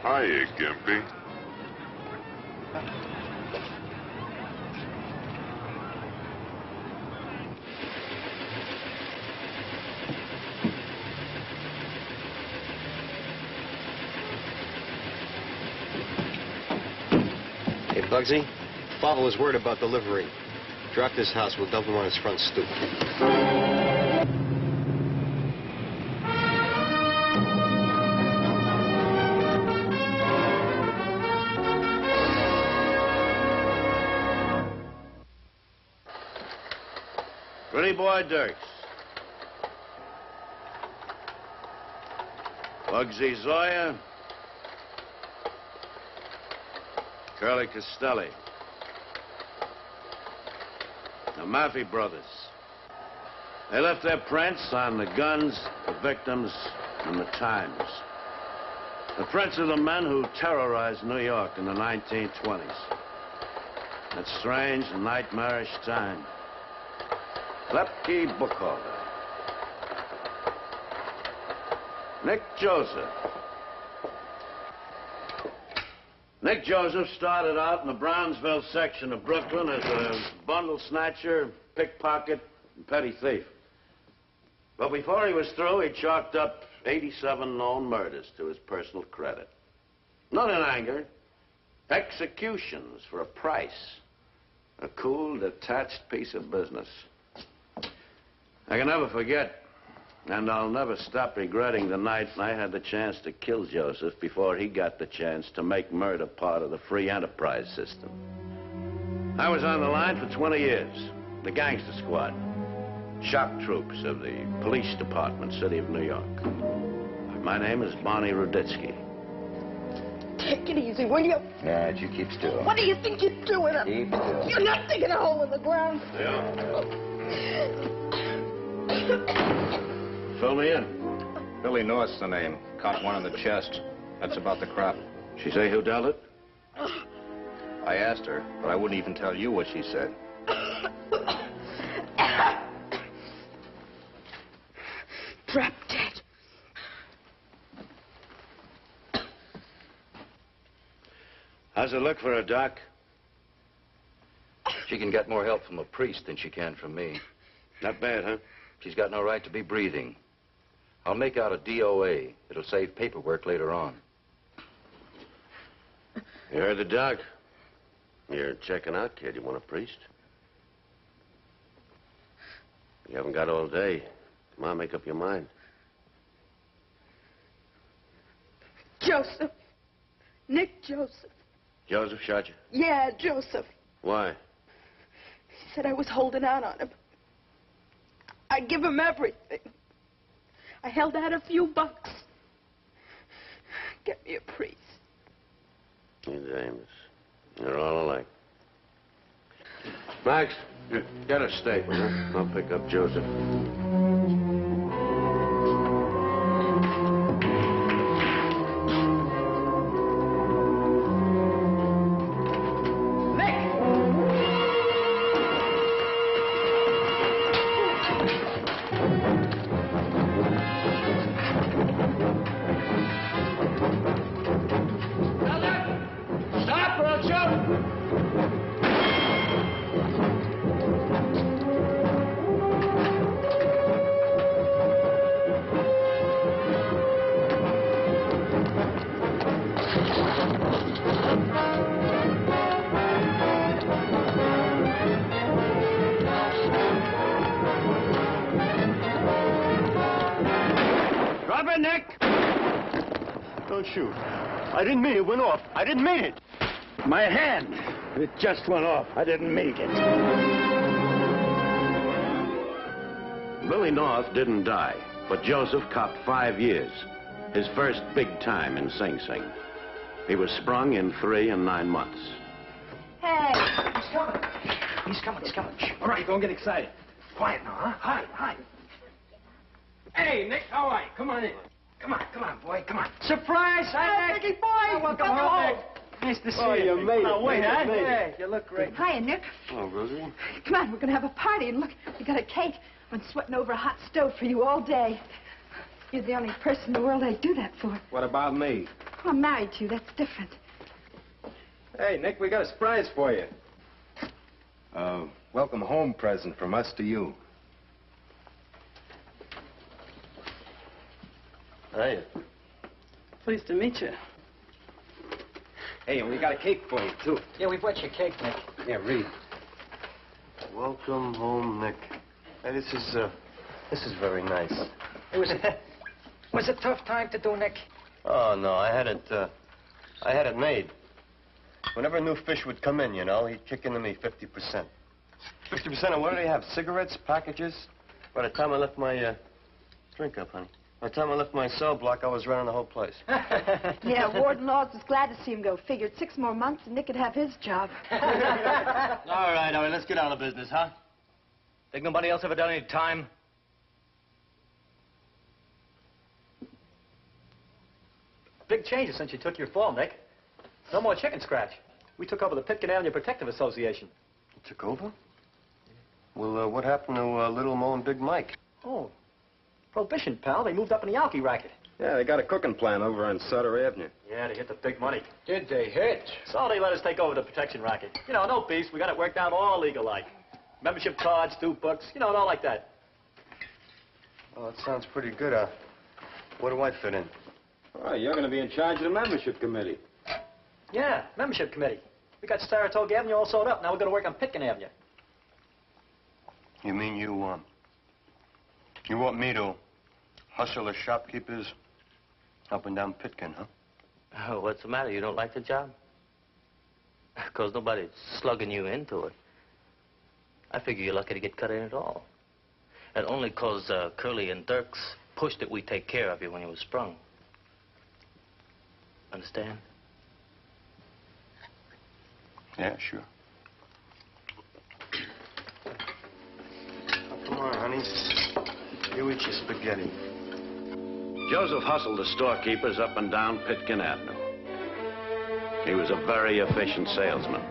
Hiya, Gimpy. Hey, Bugsy, Father was worried about delivery. Drop this house, we'll dump him on his front stoop. Pretty boy Dirks. Bugsy Zoya. Curly Costelli. The Maffei brothers. They left their prints on the guns, the victims, and the times. The prints of the men who terrorized New York in the 1920s. That strange and nightmarish time. Lepke bookholder. Nick Joseph. Nick Joseph started out in the Brownsville section of Brooklyn as a bundle snatcher, pickpocket, and petty thief. But before he was through, he chalked up 87 known murders to his personal credit. Not in anger. Executions for a price. A cool, detached piece of business. I can never forget, and I'll never stop regretting the night I had the chance to kill Joseph before he got the chance to make murder part of the free enterprise system. I was on the line for 20 years, the gangster squad, shock troops of the police department, city of New York. My name is Barney Ruditsky. Take it easy, will you? Yeah, you keep still. What do you think you're doing? Keep still. You're not digging a hole in the ground. Yeah. Fill me in. Billy North's the name. Caught one in the chest. That's about the crop. She say who dealt it? I asked her, but I wouldn't even tell you what she said. Drop dead. How's it look for her, Doc? She can get more help from a priest than she can from me. Not bad, huh? She's got no right to be breathing. I'll make out a DOA. It'll save paperwork later on. You heard the doc? You're checking out, kid. You want a priest? You haven't got all day. Come on, make up your mind. Joseph. Nick Joseph. Joseph shot you? Yeah, Joseph. Why? He said I was holding out on him. I give him everything. I held out a few bucks. Get me a priest. You dames. You're all alike. Max, get a statement, huh? I'll pick up Joseph. Nick! Don't shoot. I didn't mean it went off. I didn't mean it. My hand. It just went off. I didn't make it. Billy North didn't die, but Joseph copped 5 years. His first big time in Sing Sing. He was sprung in 3 and 9 months. Hey! He's coming. He's coming, he's coming. All right, don't get excited. Quiet now, huh? Hide, hide. Hey, Nick, how are you? Come on in. Come on, boy, come on. Surprise, hi, Nick. Nicky, boy. Oh, welcome home, Nick. Nice to see you. Oh, you made it. No, wait, huh? You made it. Hey, you look great. Hiya, Nick. Oh, Rosie. Come on, we're going to have a party. And look, we got a cake. I've been sweating over a hot stove for you all day. You're the only person in the world I'd do that for. What about me? Well, I'm married to you. That's different. Hey, Nick, we got a surprise for you. Welcome home present from us to you. Hiya. Pleased to meet you. Hey, and we got a cake for you, too. Yeah, we've wet your cake, Nick. Yeah, read. Welcome home, Nick. Hey, this is very nice. It was a tough time to do, Nick. Oh, no, I had it made. Whenever new fish would come in, you know, he'd kick into me 50%. 50% of what do they have? Cigarettes, packages? By the time I left my, drink up, honey. By the time I left my cell block, I was running the whole place. Yeah, Warden Laws was glad to see him go. Figured 6 more months and Nick could have his job. All right, let's get out of business, huh? Think nobody else ever done any time? Big changes since you took your fall, Nick. No more chicken scratch. We took over the Pitkin Avenue Protective Association. You took over? Well, what happened to Little Mo and Big Mike? Oh, Prohibition, pal. They moved up in the Alki racket. Yeah, they got a cooking plant over on Sutter Avenue. Yeah, they hit the big money. Did they hit? So they let us take over the protection racket. You know, no beefs. We got it worked out all legal-like. Membership cards, 2 books, you know, and all like that. Oh, that sounds pretty good. Where do I fit in? Oh, you're going to be in charge of the membership committee. Yeah, membership committee. We got Saratoga Avenue all sold up. Now we're going to work on Pitkin Avenue. You mean you want me to hustle the shopkeepers up and down Pitkin, huh? Oh, what's the matter? You don't like the job? Because nobody's slugging you into it. I figure you're lucky to get cut in at all. And only because Curly and Dirks pushed that we take care of you when you was sprung. Understand? Yeah, sure. Oh, come on, honey. You eat your spaghetti. Joseph hustled the storekeepers up and down Pitkin Avenue. He was a very efficient salesman.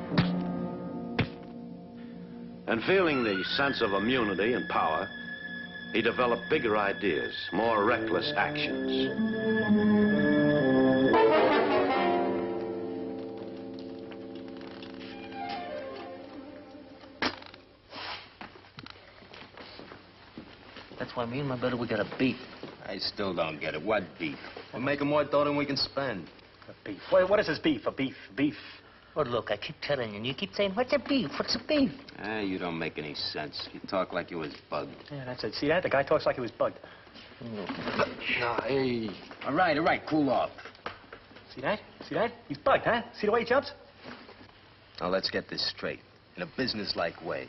And feeling the sense of immunity and power, he developed bigger ideas, more reckless actions. That's why me and my brother, we got a beef. I still don't get it. What beef? We're making more dough than we can spend. A beef. What is this beef? A beef? Beef? Well, look, I keep telling you, and you keep saying, what's a beef? What's a beef? You don't make any sense. You talk like you was bugged. Yeah, that's it. See that? The guy talks like he was bugged. No, hey. All right, cool off. See that? See that? He's bugged, huh? See the way he jumps? Now, let's get this straight. In a business-like way.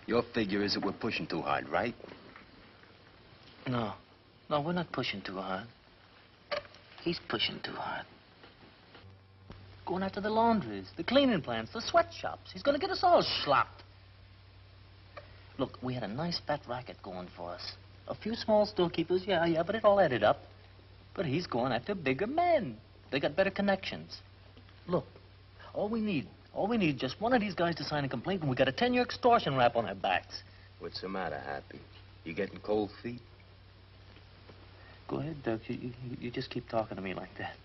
Your figure is that we're pushing too hard, right? No, we're not pushing too hard. He's pushing too hard. Going after the laundries, the cleaning plants, the sweatshops. He's going to get us all slopped. Look, we had a nice fat racket going for us. A few small storekeepers, yeah, but it all added up. But he's going after bigger men. They got better connections. Look, all we need just one of these guys to sign a complaint, and we got a 10-year extortion rap on our backs. What's the matter, Happy? You getting cold feet? Go ahead, Doug. You just keep talking to me like that.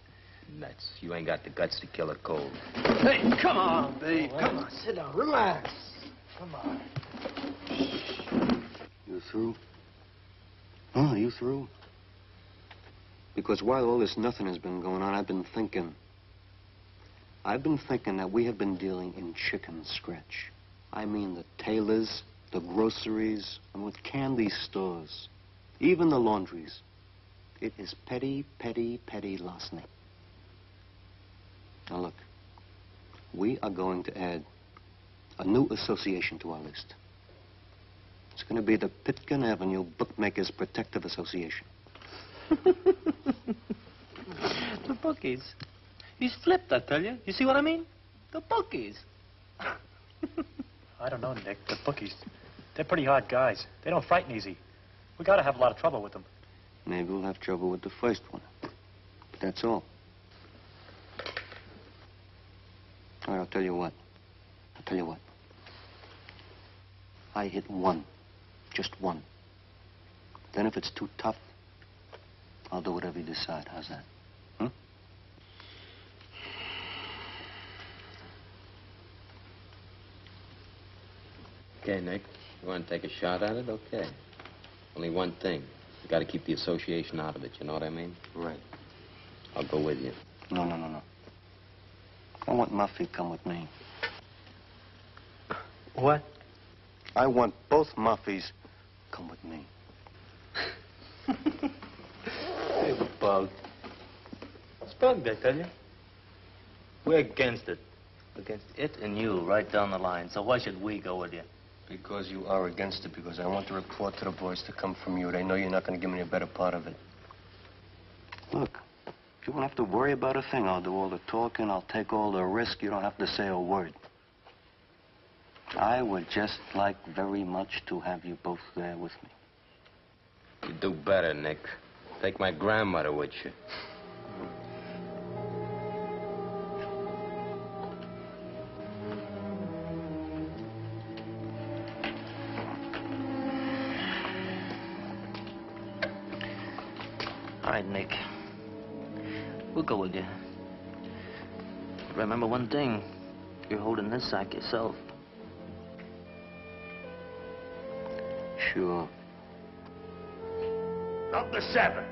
Nuts. You ain't got the guts to kill a cold. Hey, come on, babe. Come on, sit down. Relax. Come on. You through? Huh, you through? Because while all this nothing has been going on, I've been thinking that we have been dealing in chicken scratch. I mean the tailors, the groceries, and with candy stores, even the laundries. It is petty, petty, petty larceny. Now look, We are going to add a new association to our list. It's going to be the Pitkin Avenue Bookmakers Protective Association. The bookies. He's flipped, I tell you. You see what I mean? The bookies. I don't know, Nick. The bookies, they're pretty hard guys. They don't frighten easy. We gotta have a lot of trouble with them. Maybe we'll have trouble with the first one. But that's all. All right, I'll tell you what. I hit one. Just one. Then if it's too tough, I'll do whatever you decide. How's that? Hmm? Okay, Nick. You want to take a shot at it? Okay. Only one thing. You got to keep the association out of it. You know what I mean? Right. I'll go with you. No. I want Muffy come with me. What? I want both Muffies come with me. Hey, Bug. It's bugged, I tell you. We're against it. Against it and you, right down the line. So why should we go with you? Because you are against it, because I want the report to the boys to come from you. They know you're not going to give me a better part of it. Look, you won't have to worry about a thing. I'll do all the talking. I'll take all the risk. You don't have to say a word. I would just like very much to have you both there with me. You do better, Nick. Take my grandmother with you. All right, Nick. We'll go with you. Remember one thing. You're holding this sack yourself. Sure. Number 7.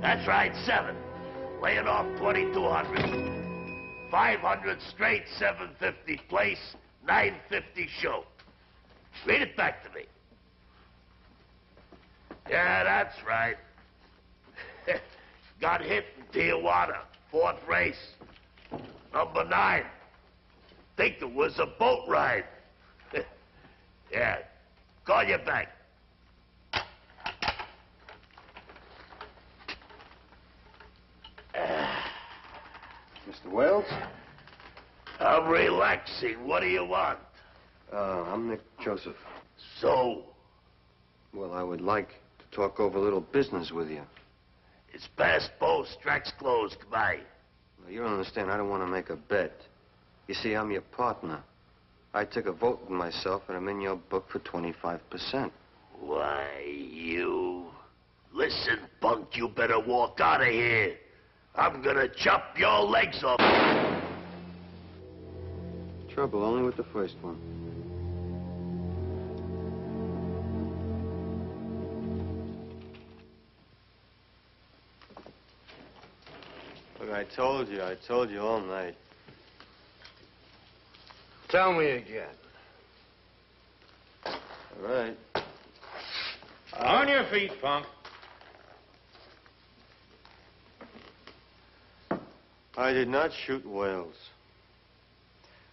That's right, 7. Laying off 2,200. 500 straight, 750 place, 950 show. Read it back to me. Yeah, that's right. Got hit in Tijuana, 4th race. Number 9. Think it was a boat ride. Yeah. Call you back. Mr. Wales? I'm relaxing. What do you want? I'm Nick Joseph. So, Well, I would like to talk over a little business with you. it's past both. Strack's closed. Goodbye. Now, you don't understand. I don't want to make a bet. You see, I'm your partner. I took a vote with myself, and I'm in your book for 25%. Why, you... Listen, punk, you better walk out of here. I'm gonna chop your legs off. Trouble only with the first one. Look, I told you all night. Tell me again. All right. On your feet, punk. I did not shoot Wales.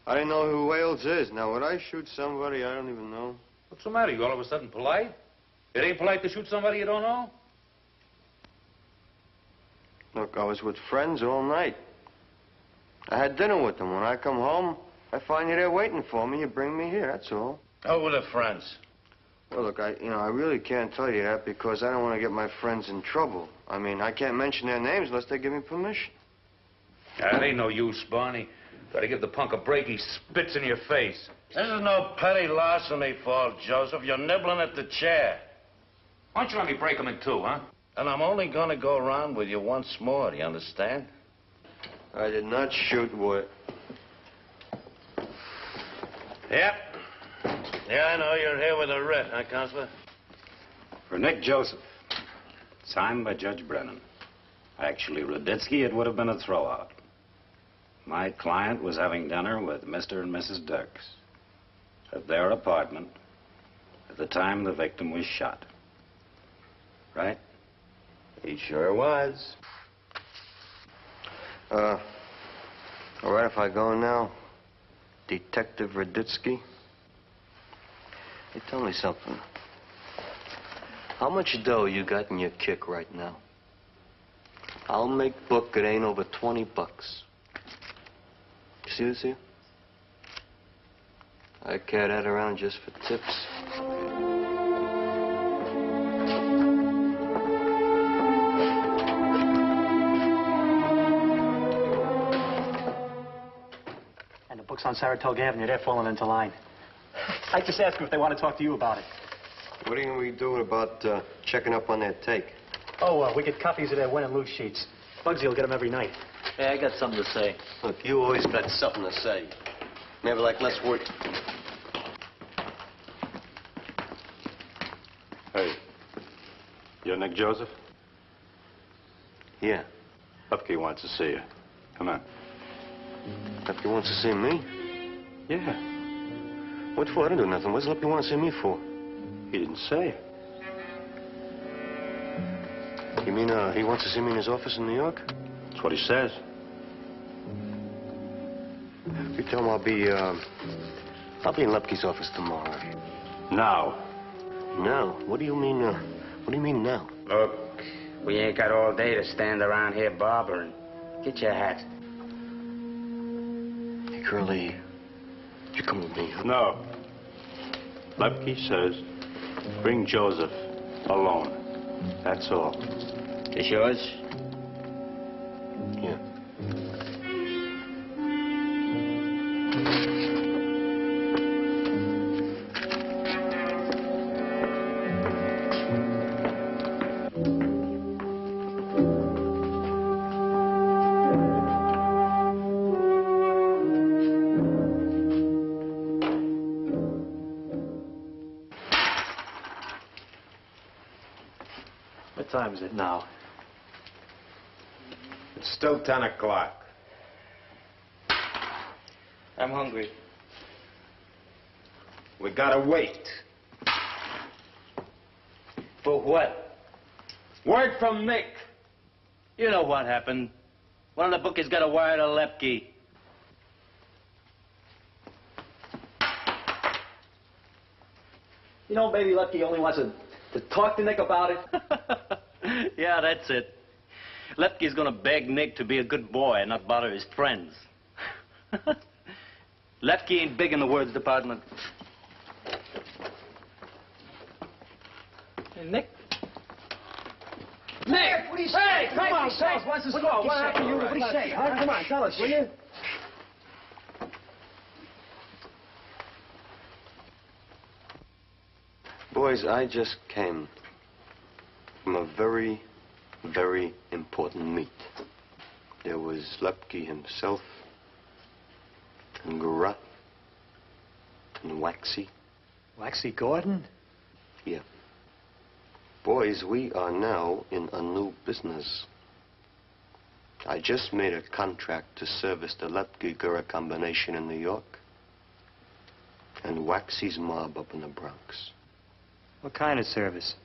I didn't know who Wales is. Now, would I shoot somebody I don't even know? What's the matter? You all of a sudden polite? It ain't polite to shoot somebody you don't know? Look, I was with friends all night. I had dinner with them. When I come home, I find you there waiting for me. You bring me here, that's all. Who were the friends? Well, look, I really can't tell you that because I don't want to get my friends in trouble. I mean, I can't mention their names unless they give me permission. That ain't no use, Barney. Gotta give the punk a break. He spits in your face. This is no petty larceny fault, Joseph. You're nibbling at the chair. Why don't you let me break him in two, huh? And I'm only gonna go around with you once more, do you understand? I did not shoot Wood. Yep. Yeah, I know. You're here with a writ, huh, Counselor? For Nick Joseph. Signed by Judge Brennan. Actually, Ruditsky, it would have been a throwout. My client was having dinner with Mr. and Mrs. Dirks at their apartment at the time the victim was shot. Right? He sure was. All right if I go now? Detective Raditsky? Hey, tell me something. How much dough you got in your kick right now? I'll make book it ain't over $20. You see this here? I carry that around just for tips. And the book's on Saratoga Avenue. They're falling into line. I just asked them if they want to talk to you about it. What are we doing about checking up on their take? Oh, we get copies of their win and lose sheets. Bugsy will get them every night. Hey, I got something to say. Look, you always got something to say. Never like less work. Hey, you're Nick Joseph? Yeah. Lupke wants to see you. Come on. Lupke wants to see me? Yeah. What for? I didn't do nothing. What's Lupke want to see me for? He didn't say. You mean he wants to see me in his office in New York? That's what he says. You tell him I'll be in Lupke's office tomorrow. Now. Now? What do you mean, what do you mean now? Look, we ain't got all day to stand around here barbering. Get your hat. Hey, Curly, you come with me, huh? No. Lupke says, bring Joseph alone. That's all. This yours? Yeah. What time is it now? It's still 10 o'clock. I'm hungry. We gotta wait. For what? Word from Nick. You know what happened. One of the bookies got a wire to Lepke. You know, maybe Lucky only wants to talk to Nick about it. Yeah, that's it. Lepke's gonna beg Nick to be a good boy and not bother his friends. Lepke ain't big in the words department. Hey, Nick? Nick, what do you say? Hey, come on, tell us. What's the score? What happened to you? What do you say? Huh? Come on, tell us, will you? Boys, I just came from a very, very important meet. There was Lepke himself, and Gura, and Waxy. Waxy Gordon? Yeah. Boys, we are now in a new business. I just made a contract to service the Lepke-Gura combination in New York and Waxy's mob up in the Bronx. What kind of service?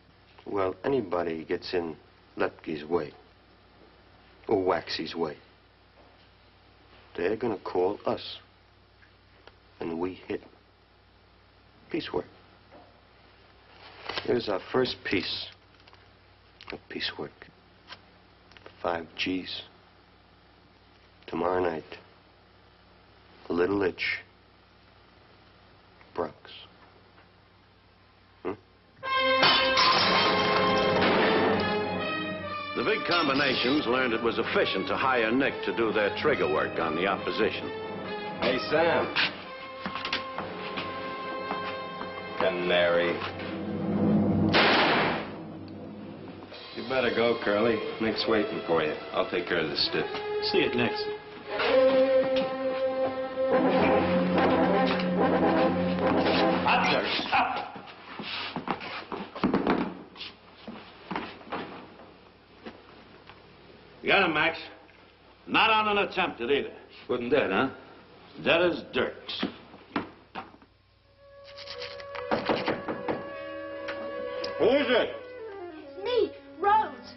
Well, anybody gets in Lepke's way, or Waxy's way, they're gonna call us, and we hit. Piecework. Here's our first piece of piecework. 5 G's. Tomorrow night, a little itch, Bronx. The big combinations learned it was efficient to hire Nick to do their trigger work on the opposition. Hey, Sam. Canary. You better go, Curly. Nick's waiting for you. I'll take care of the stiff. See you at Nick's. Up! You got him, Max. Not on an attempted either. Wasn't dead, huh? Dead as dirt. Who is it? It's me, Rose.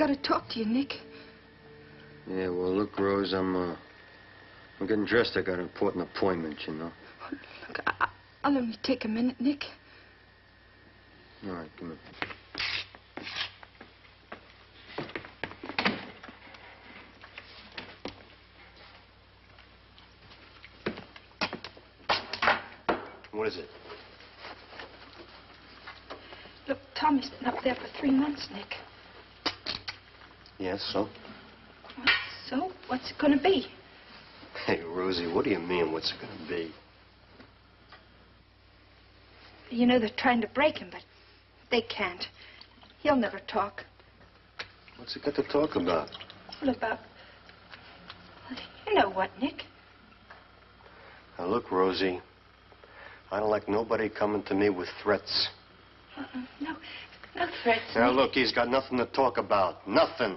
got to talk to you, Nick. Yeah, well, look, Rose, I'm getting dressed. I got an important appointment, you know. Look, I'll only take a minute, Nick. All right, come in. What is it? Look, Tommy's been up there for 3 months, Nick. Yes, so? What? So? What's it going to be? Hey, Rosie, what do you mean, what's it going to be? You know, they're trying to break him, but they can't. He'll never talk. What's it got to talk about? Well, about... Well, you know what, Nick? Now, look, Rosie, I don't like nobody coming to me with threats. No threats, Now, Nick. look, he's got nothing to talk about. Nothing.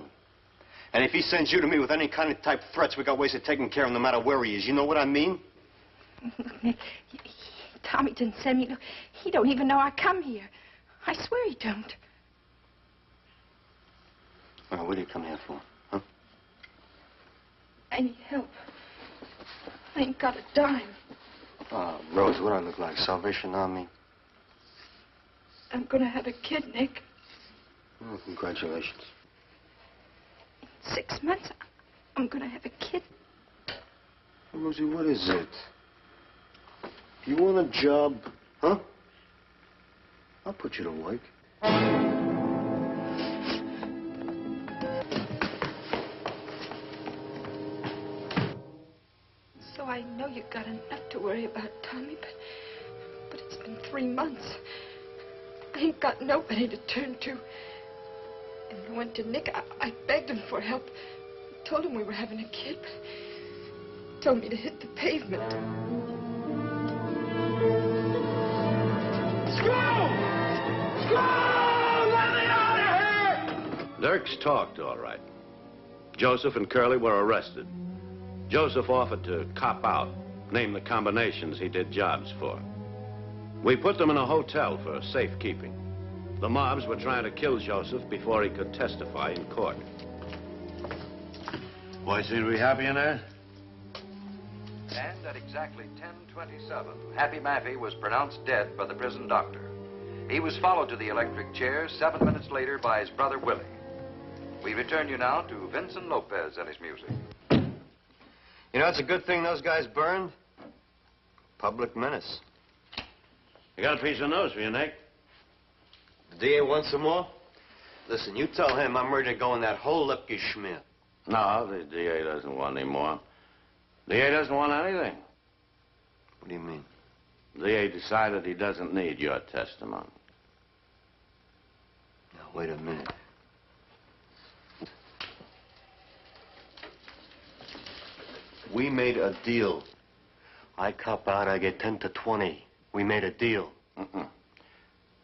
And if he sends you to me with any kind of type threats, we got ways of taking care of him no matter where he is. You know what I mean? Look, Nick, Tommy didn't send me. Look, he don't even know I come here. I swear he don't. Well, what do you come here for, huh? I need help. I ain't got a dime. Rose, what do I look like? Salvation Army? I'm gonna have a kid, Nick. Oh, congratulations. In 6 months, I'm gonna have a kid. Rosie, what is it? You want a job, huh? I'll put you to work. So I know you got enough to worry about, Tommy, but it's been 3 months. I ain't got nobody to turn to. And I went to Nick. I begged him for help. Told him we were having a kid, but he told me to hit the pavement. Screw! Let me out of here! Dirks talked, all right. Joseph and Curly were arrested. Joseph offered to cop out, name the combinations he did jobs for. We put them in a hotel for safekeeping. The mobs were trying to kill Joseph before he could testify in court. Boys, seem to be happy in there? And at exactly 10:27, Happy Maffey was pronounced dead by the prison doctor. He was followed to the electric chair 7 minutes later by his brother Willie. We return you now to Vincent Lopez and his music. You know, it's a good thing those guys burned. Public menace. I got a piece of news for you, Nick. The DA wants some more? Listen, you tell him I'm ready to go in that whole Lipke schmear. No, the DA doesn't want any more. The DA doesn't want anything. What do you mean? The DA decided he doesn't need your testimony. Now, wait a minute. We made a deal. I cop out, I get 10 to 20. We made a deal.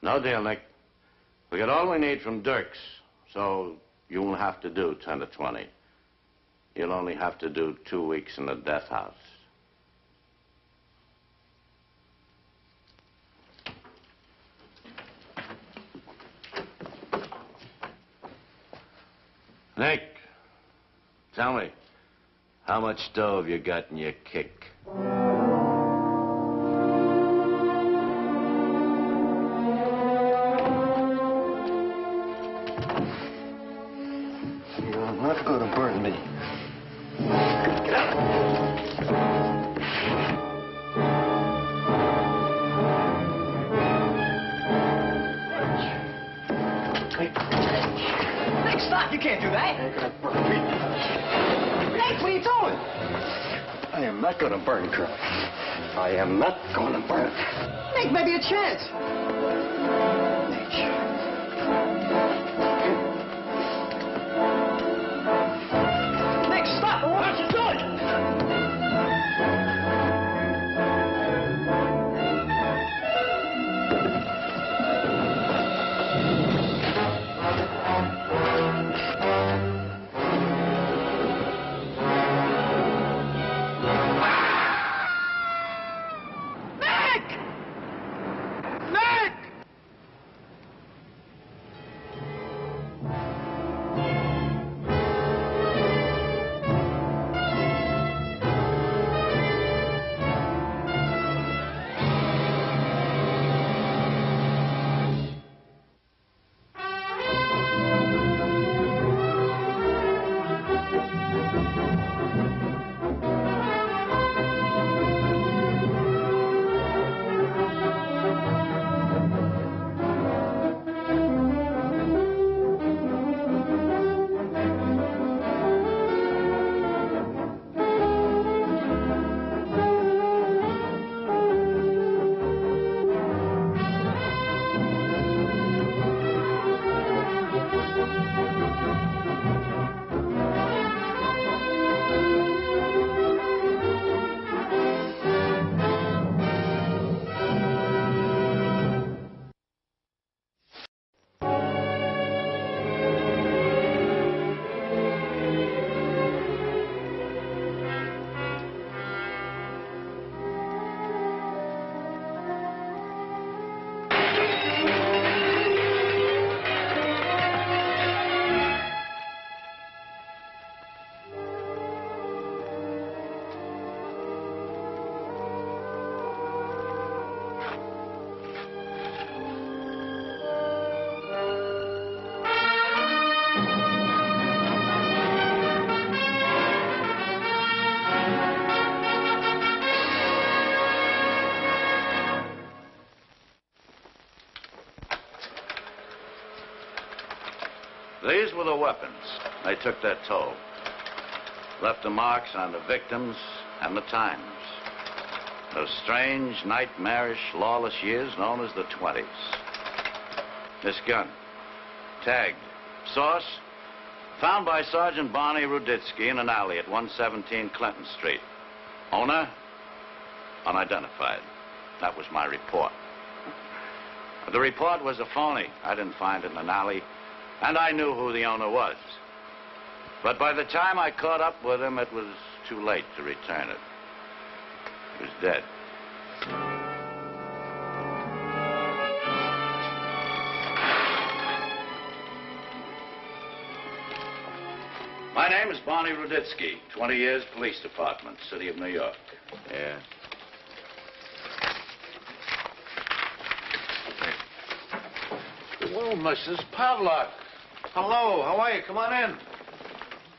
No deal, Nick. We got all we need from Dirks, so you won't have to do 10 to 20. You'll only have to do 2 weeks in the death house. Nick, tell me, how much dough have you got in your kick? You're not going to burn me. Get out. Nick, stop! You can't do that. I ain't gonna burn me. Nick, what are you doing? I am not going to burn, Curly. I am not going to burn. Nick, maybe a chance. Nick, stop! What are you doing? These were the weapons. They took their toll. Left the marks on the victims and the times. Those strange, nightmarish, lawless years known as the 20s. This gun, tagged. Source, found by Sergeant Barney Ruditsky in an alley at 117 Clinton Street. Owner, unidentified. That was my report. The report was a phony. I didn't find it in an alley, and I knew who the owner was. But by the time I caught up with him, it was too late to return it. He was dead. My name is Barney Ruditsky, 20 years police department, City of New York. Yeah. Hello, Mrs. Pavlak. Hello, how are you? Come on in.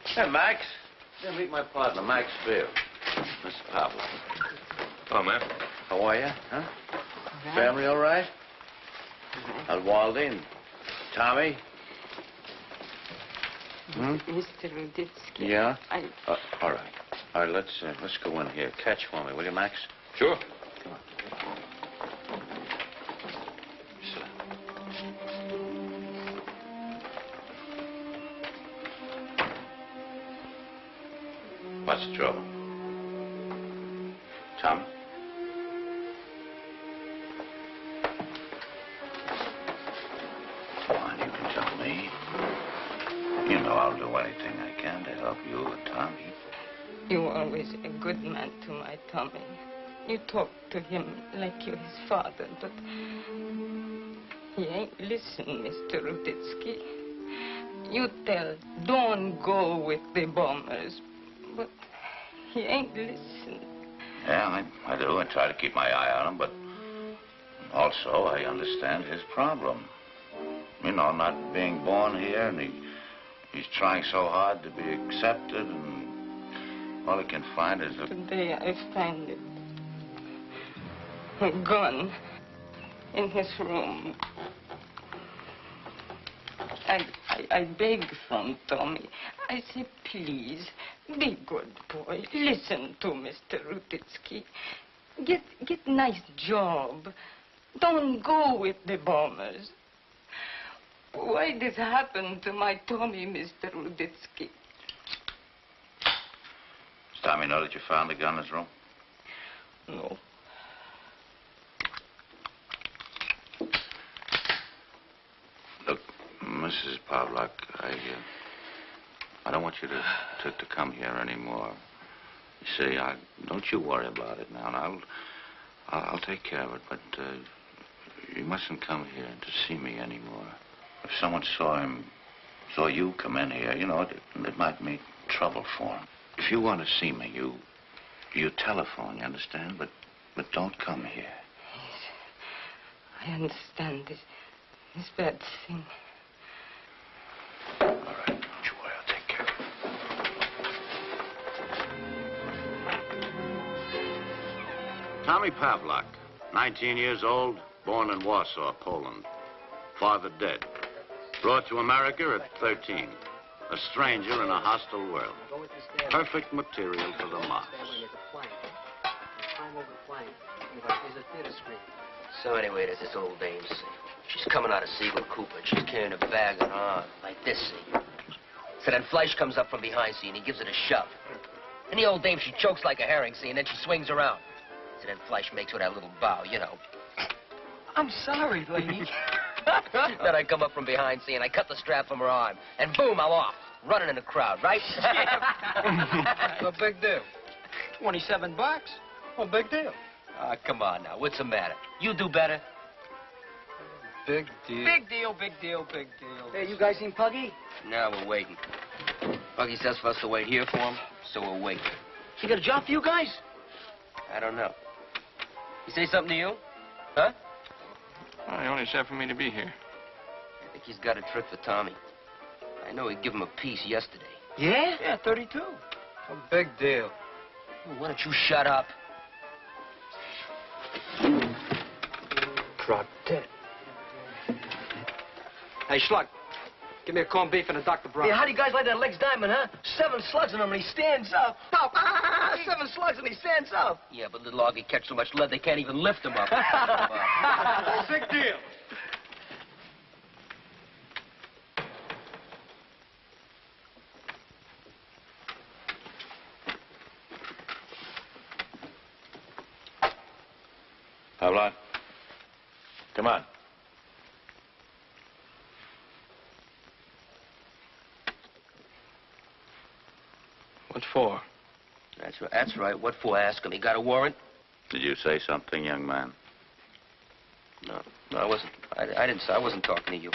Hey, Max. Yeah, meet my partner, Max Field. Mr. Pavlak. Oh, man. How are you? Huh? Family all right? How's Waldy and Tommy? Hmm? Mr. Ruditsky. Yeah? I... All right. All right, let's go in here. Catch for me, will you, Max? Sure. Come on. What's the trouble? Tommy? Come on, you can tell me. You know I'll do anything I can to help you and Tommy. You were always a good man to my Tommy. You talk to him like you're his father, but he ain't listen, Mr. Ruditsky. You tell, don't go with the bombers, but he ain't listen. Yeah, I do. I try to keep my eye on him, but also I understand his problem. You know, not being born here, and he's trying so hard to be accepted, and all he can find is a... Today I find it. A gun in his room. I beg from Tommy. I say, please, be good boy. Listen to Mr. Ruditsky. Get nice job. Don't go with the bombers. Why this happened to my Tommy, Mr. Ruditsky? Does Tommy know that you found the gun in his room? No. Look, Mrs. Pavlak, I don't want you to come here anymore. You see, don't you worry about it now. And I'll take care of it, but you mustn't come here to see me anymore. If someone saw you come in here, you know, it might make trouble for him. If you want to see me, you telephone, you understand? But don't come here. Yes, I understand this bad thing. All right, don't you worry, I'll take care of it. Tommy Pavlak, 19 years old, born in Warsaw, Poland. Father dead. Brought to America at 13. A stranger in a hostile world. Perfect material for the mobs. So anyway, there's this old dame. She's coming out of Siegel Cooper, and she's carrying a bag on her arm, like this, see? So then Fleisch comes up from behind, see, and he gives it a shove. And the old dame, she chokes like a herring, see, and then she swings around. So then Fleisch makes her that little bow, you know. I'm sorry, lady. Then I come up from behind, see, and I cut the strap from her arm. And boom, I'm off, running in the crowd, right? No big deal. $27? No big deal. Ah, come on now, what's the matter? You do better. Big deal. Big deal, big deal, big deal. Hey, you guys seen Puggy? Now we're waiting. Buggy says for us to wait here for him, so we'll wait. He got a job for you guys? I don't know. He say something to you? Huh? Well, he only said for me to be here. I think he's got a trick for Tommy. I know he gave him a piece yesterday. Yeah? Yeah, 32. A big deal. Well, why don't you shut up? Drop dead. Hey, Schluck, Give me a corned beef and a Dr. Brown. Hey, how do you guys like that Lex Diamond, huh? 7 slugs in him and he stands up. Pop! 7 slugs and he stands up. Yeah, but little Augie catch so much lead they can't even lift him up. Big deal. Pavlov, come on. What for? That's right. What for? Ask him. He got a warrant? Did you say something, young man? No, I wasn't. I didn't say. I wasn't talking to you.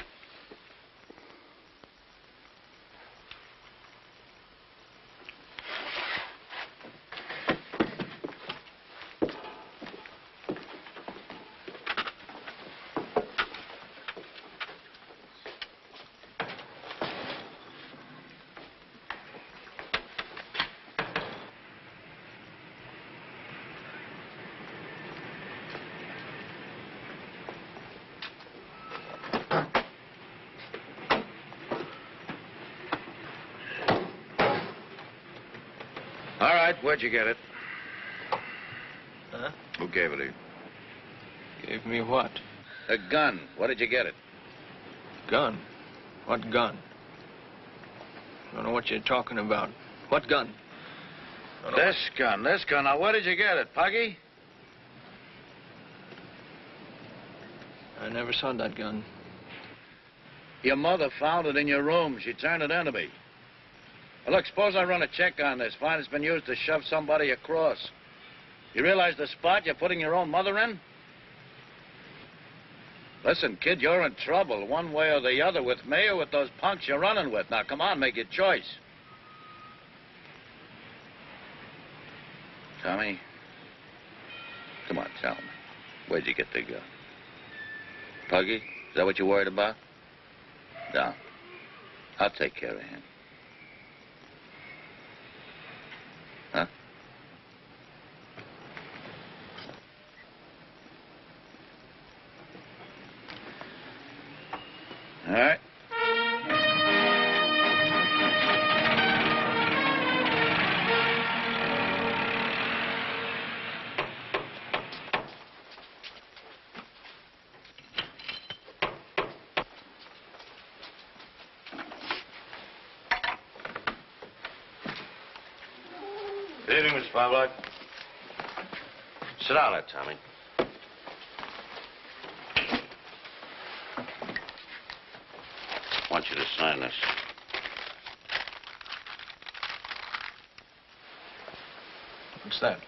All right, where'd you get it? Huh? Who gave it to you? Gave me what? A gun. Where did you get it? Gun? What gun? I don't know what you're talking about. What gun? This gun. Now, where did you get it, Puggy? I never saw that gun. Your mother found it in your room. She turned it in to me. Well, look, suppose I run a check on this. Find it's been used to shove somebody across. You realize the spot you're putting your own mother in? Listen, kid, you're in trouble one way or the other with me or with those punks you're running with. Now, come on, make your choice. Tommy, come on, tell me. Where'd you get the gun? Puggy, is that what you're worried about? No. I'll take care of him. Huh? All right. Good evening, Mr. Pavlov. Sit down there, Tommy. I want you to sign this. What's that?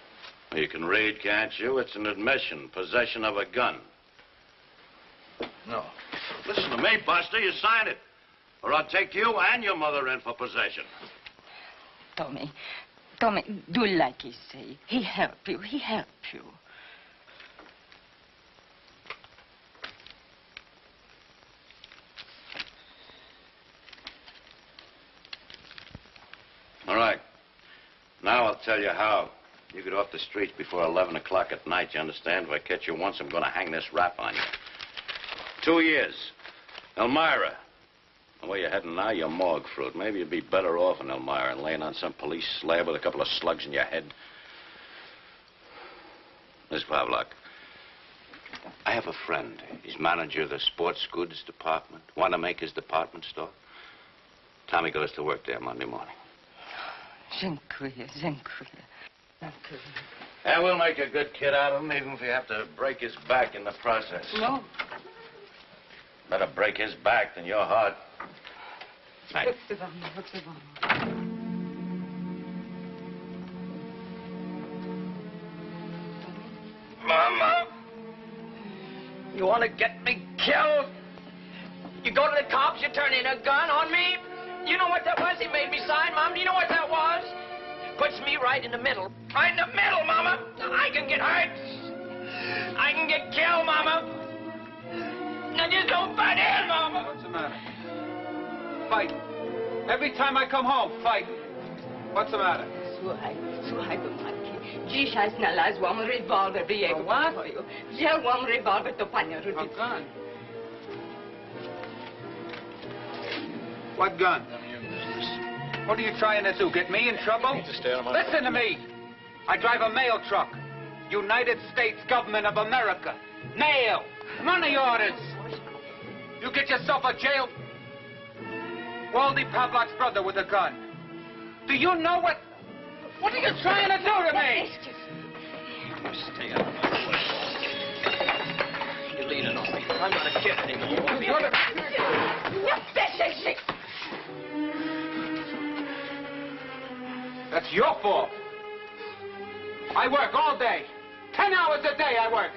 Well, you can read, can't you? It's an admission, possession of a gun. No. Listen to me, Buster. You sign it. Or I'll take you and your mother in for possession. Tommy, do like he say. He help you. All right. Now I'll tell you how. You get off the streets before 11 o'clock at night, you understand? If I catch you once, I'm going to hang this rap on you. 2 years. Elmira. The way you're heading now, you're morgue fruit. Maybe you'd be better off in Elmira than laying on some police slab with a couple of slugs in your head. Miss Pavlov, I have a friend. He's manager of the sports goods department. Want to make his department store? Tommy goes to work there Monday morning. Dziękuję. And we'll make a good kid out of him, even if we have to break his back in the process. No. Better break his back than your heart. Night. Mama! You want to get me killed? You go to the cops, you turn in a gun on me? You know what that was he made me sign, Mom? Do you know what that was? Puts me right in the middle. Right in the middle, Mama. I can get hurt. I can get killed, Mama. Now just don't butt in, Mama. What's the matter? Fight. Every time I come home, fight. What's the matter? Słuchaj, Tomaci. Dzisiaj znalazłam rewolwer w jego pokoju. Wzięłam rewolwer do pani Rudyckiej. What gun? None of your business. What are you trying to do? Get me in trouble? You need to stay out of my Listen to me. I drive a mail truck. United States Government of America. Mail. Money orders. You get yourself a jail. Waldy Pavlov's brother with a gun. Do you know what? What are you trying to do to me? Stay out of my way. You're leaning on me. I'm not a kid anymore. That's your fault. I work all day. 10 hours a day I work.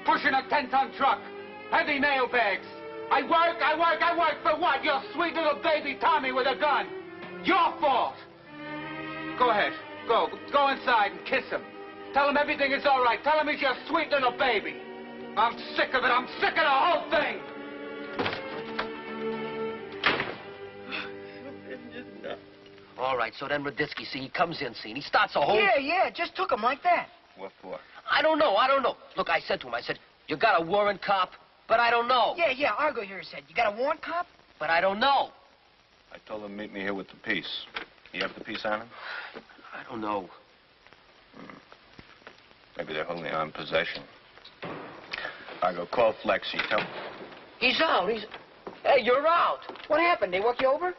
Pushing a 10-ton truck. Heavy mail bags. I work for what? Your sweet little baby Tommy with a gun. Your fault. Go ahead. Go inside and kiss him. Tell him everything is all right. Tell him he's your sweet little baby. I'm sick of it. I'm sick of the whole thing. All right, so then Raditsky, see, he comes in, see, and he starts a whole... Yeah, just took him like that. What for? I don't know. Look, I said to him, you got a warrant, cop? But I don't know. Yeah, Argo here said, you got a warrant, cop? But I don't know. I told him meet me here with the piece. You have the piece on him? I don't know. Maybe they're holding on possession. I go call Flexi. Tell him. He's out. Hey, you're out. What happened? They walk you over?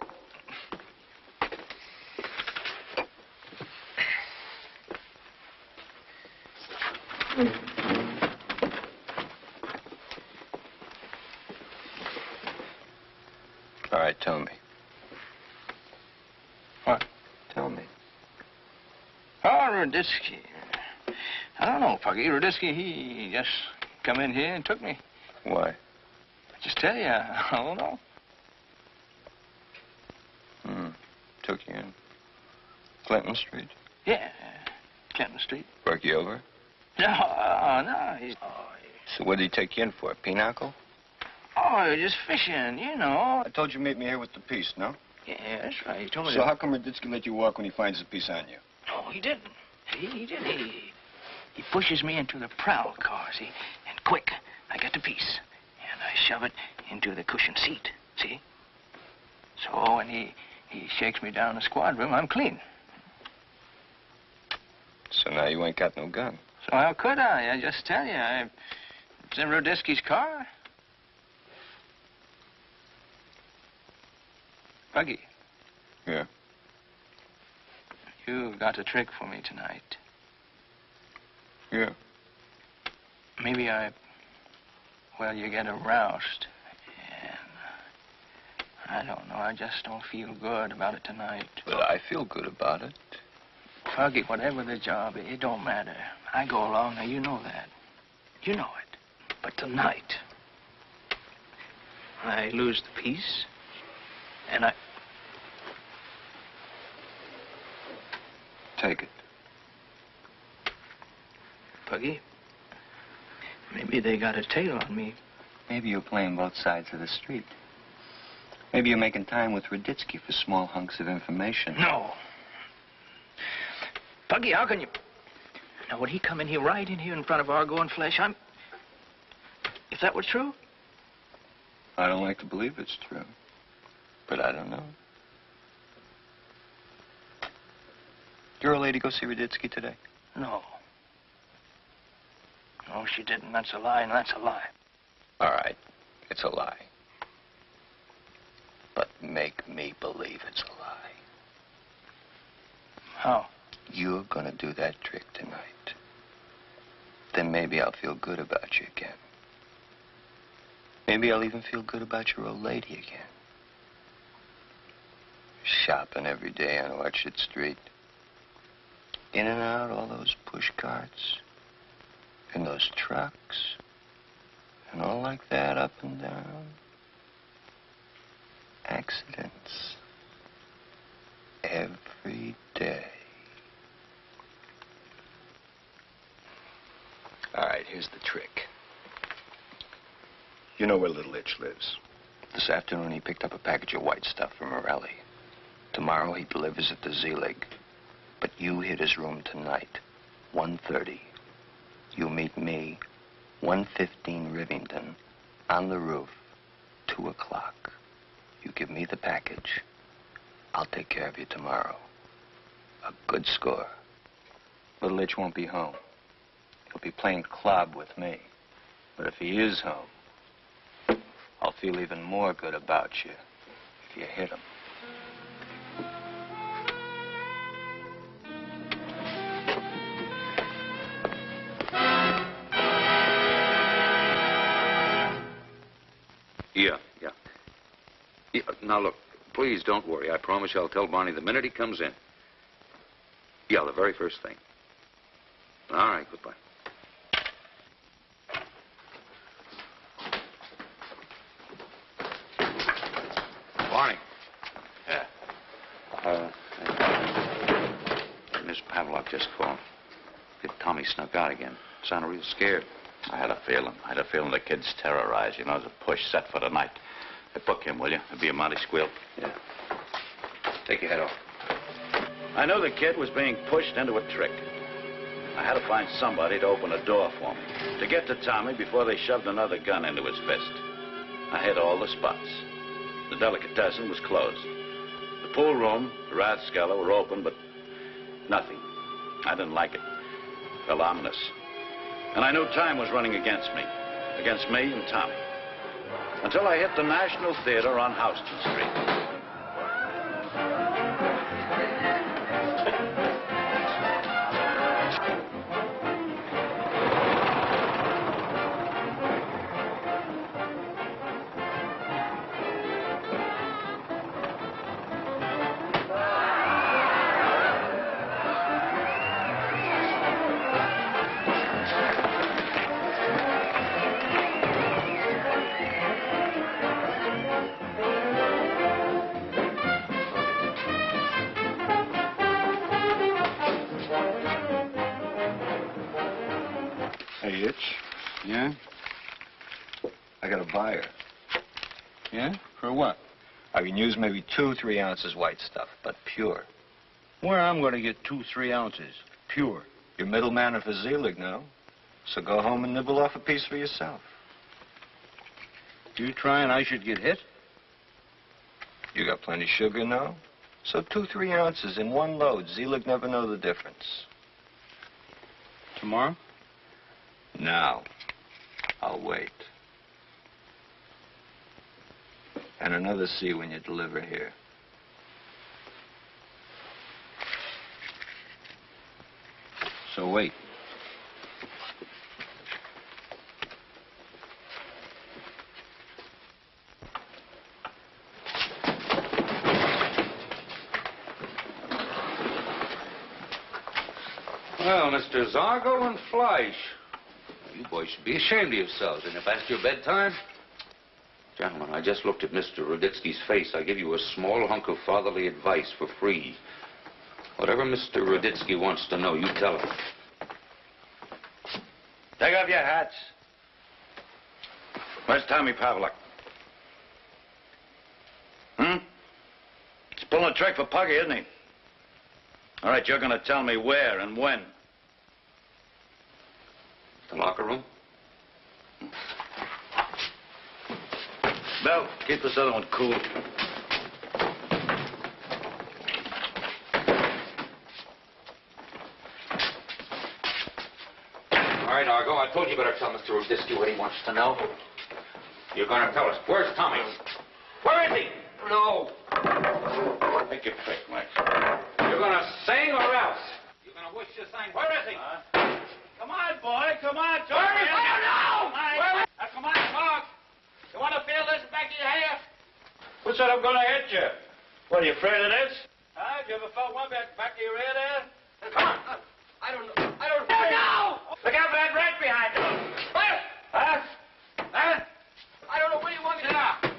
All right, tell me. What? Tell me. Oh, Raditsky. I don't know, Puggy. Raditsky, he just come in here and took me. Why? I just tell you, I don't know. Took you in Clinton Street? Yeah, Clinton Street. Work you over? No, he's... So what did he take you in for, a pinochle? Oh, just fishing, you know. I told you meet me here with the piece, no? Yeah, that's right. He told me So how come Raditsky let you walk when he finds the piece on you? No, he didn't. He didn't. He pushes me into the prowl car, see? And quick, I get the piece. And I shove it into the cushioned seat, see? So when he shakes me down the squad room, I'm clean. So now you ain't got no gun. So how could I? I just tell you, it's in Raditsky's car. Puggy. Yeah? You got a trick for me tonight. Yeah. Maybe well, you get aroused. And I don't know, I just don't feel good about it tonight. But I feel good about it. Puggy, whatever the job, it don't matter. I go along, now you know that. You know it. But tonight, I lose the peace, and I... Take it. Puggy, maybe they got a tail on me. Maybe you're playing both sides of the street. Maybe you're making time with Raditsky for small hunks of information. No. Puggy, how can you... Now, would he come in here, right in here in front of Argo and Flesh? If that were true? I don't like to believe it's true. But I don't know. Did your old lady go see Raditsky today? No. No, she didn't. That's a lie, and that's a lie. All right. It's a lie. But make me believe it's a lie. How? You're gonna do that trick tonight. Then maybe I'll feel good about you again. Maybe I'll even feel good about your old lady again. Shopping every day on Orchard Street. In and out all those push carts. And those trucks. And all like that, up and down. Accidents. Every day. All right, here's the trick. You know where Little Itch lives. This afternoon, he picked up a package of white stuff from Morelli. Tomorrow, he delivers it to Zelig. But you hit his room tonight, 1:30. You meet me, 115 Rivington, on the roof, 2 o'clock. You give me the package. I'll take care of you tomorrow. A good score. Little Itch won't be home. He'll be playing club with me. But if he is home, I'll feel even more good about you if you hit him. Yeah. Now, look, please don't worry. I promise you I'll tell Barney the minute he comes in. Yeah, the very first thing. All right, goodbye. Barney. Yeah. Miss Pavlok just called. Tommy snuck out again. Sounded real scared. I had a feeling the kid's terrorized. You know, there's a push set for tonight. Hey, book him, will you? It'll be a mighty squeal. Yeah. Take your head off. I knew the kid was being pushed into a trick. I had to find somebody to open a door for me, to get to Tommy before they shoved another gun into his fist. I hit all the spots. The delicatessen was closed. The pool room, the Rathskeller were open, but nothing. I didn't like it. Felt ominous. And I knew time was running against me and Tommy. Until I hit the National Theater on Houston Street. Hey, Itch. Yeah? I got a buyer. Yeah? For what? I can use maybe 2-3 ounces white stuff, but pure. Where I'm going to get 2-3 ounces? Pure. You're middleman of Zelig now, so go home and nibble off a piece for yourself. You trying I should get hit? You got plenty of sugar now? So 2-3 ounces in one load. Zelig never know the difference. Tomorrow? Now. I'll wait. And another C when you deliver here. So wait. Well, Mr. Zargo and Fleisch, you boys should be ashamed of yourselves. Isn't it past your bedtime? Gentlemen, I just looked at Mr. Ruditsky's face. I give you a small hunk of fatherly advice for free. Whatever Mr. Ruditsky wants to know, you tell him. Take off your hats. Where's Tommy Pavlok? He's pulling a trick for Puggy, isn't he? All right, you're going to tell me where and when. The locker room? Bell, keep this other one cool. All right, Argo, I told you better tell Mr. Ruditsky what he wants to know. You're going to tell us. Where's Tommy? Where is he? No. Make it quick, Mike. You're going to sing or else? You're going to wish you sang. Where is he? Come on, boy. Come on, talk. Where is he? I don't know. Come on, talk. You want to feel this back of your hair? Who said I'm going to hit you? What, are you afraid of this? Huh? You ever felt one back of your ear there? Come on. I don't know. No! Look out for that rat behind you. What? Huh? Huh? I don't know. What do you want me to do?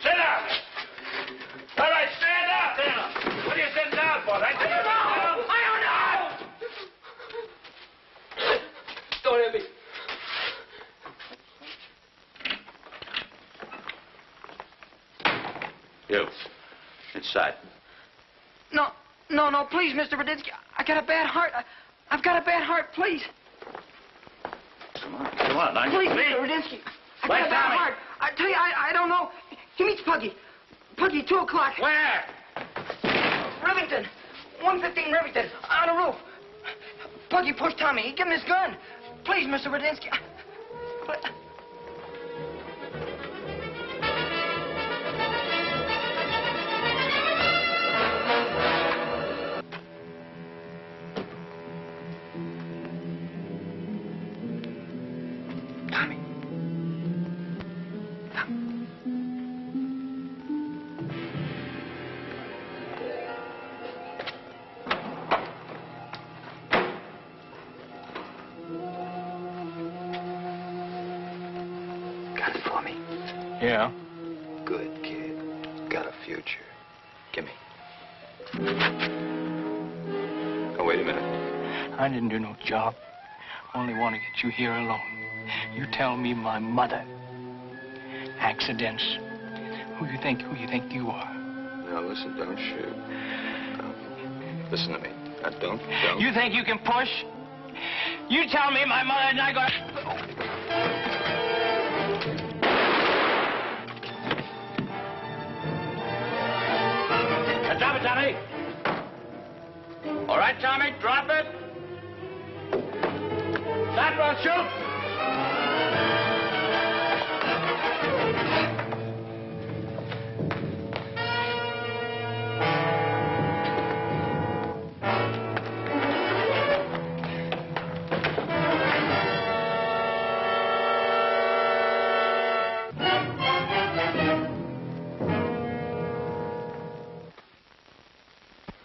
Sit down. All right, stand up, then. What are you sitting down for? I don't know. Don't hit me. You. Inside. No, please, Mr. Ruditsky. I got a bad heart. I've got a bad heart, please. Come on, on your Please, feet. Mr. Ruditsky. I Where's got a bad Tommy? heart. I tell you, I don't know. He meets Puggy. Puggy, 2 o'clock. Where? Rivington. 115 Rivington. On the roof. Puggy pushed Tommy. He gave him his gun. Please, Mr. Rudinsky. Got it for me? Yeah. Good kid. Got a future. Give me. Oh, wait a minute. I didn't do no job. Only want to get you here alone. You tell me my mother. Accidents. Who you think you are? Now, listen, don't shoot. Listen to me. Now, don't. You think you can push? You tell me my mother and I got... Drop it, Tommy. All right, Tommy, drop it. That will shoot.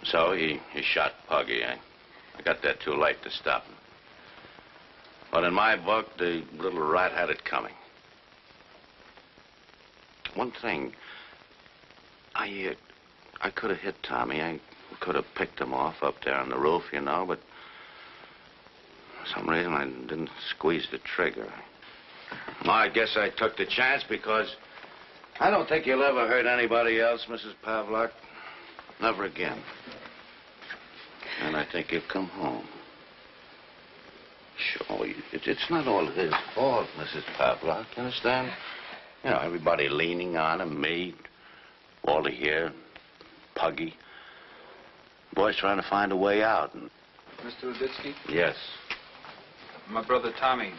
So he shot Puggy. I got there too late to stop him. But in my book, the little rat had it coming. One thing, I could have hit Tommy. I could have picked him off up there on the roof, you know, but for some reason I didn't squeeze the trigger. Well, I guess I took the chance because I don't think you'll ever hurt anybody else, Mrs. Pavlok. Never again. And I think you'll come home. Sure, it's not all his fault, Mrs. Pavlok, you understand? You know, everybody leaning on him, me, Walter here, Puggy. Boy's trying to find a way out. And... Mr. Ruditsky? Yes. My brother Tommy.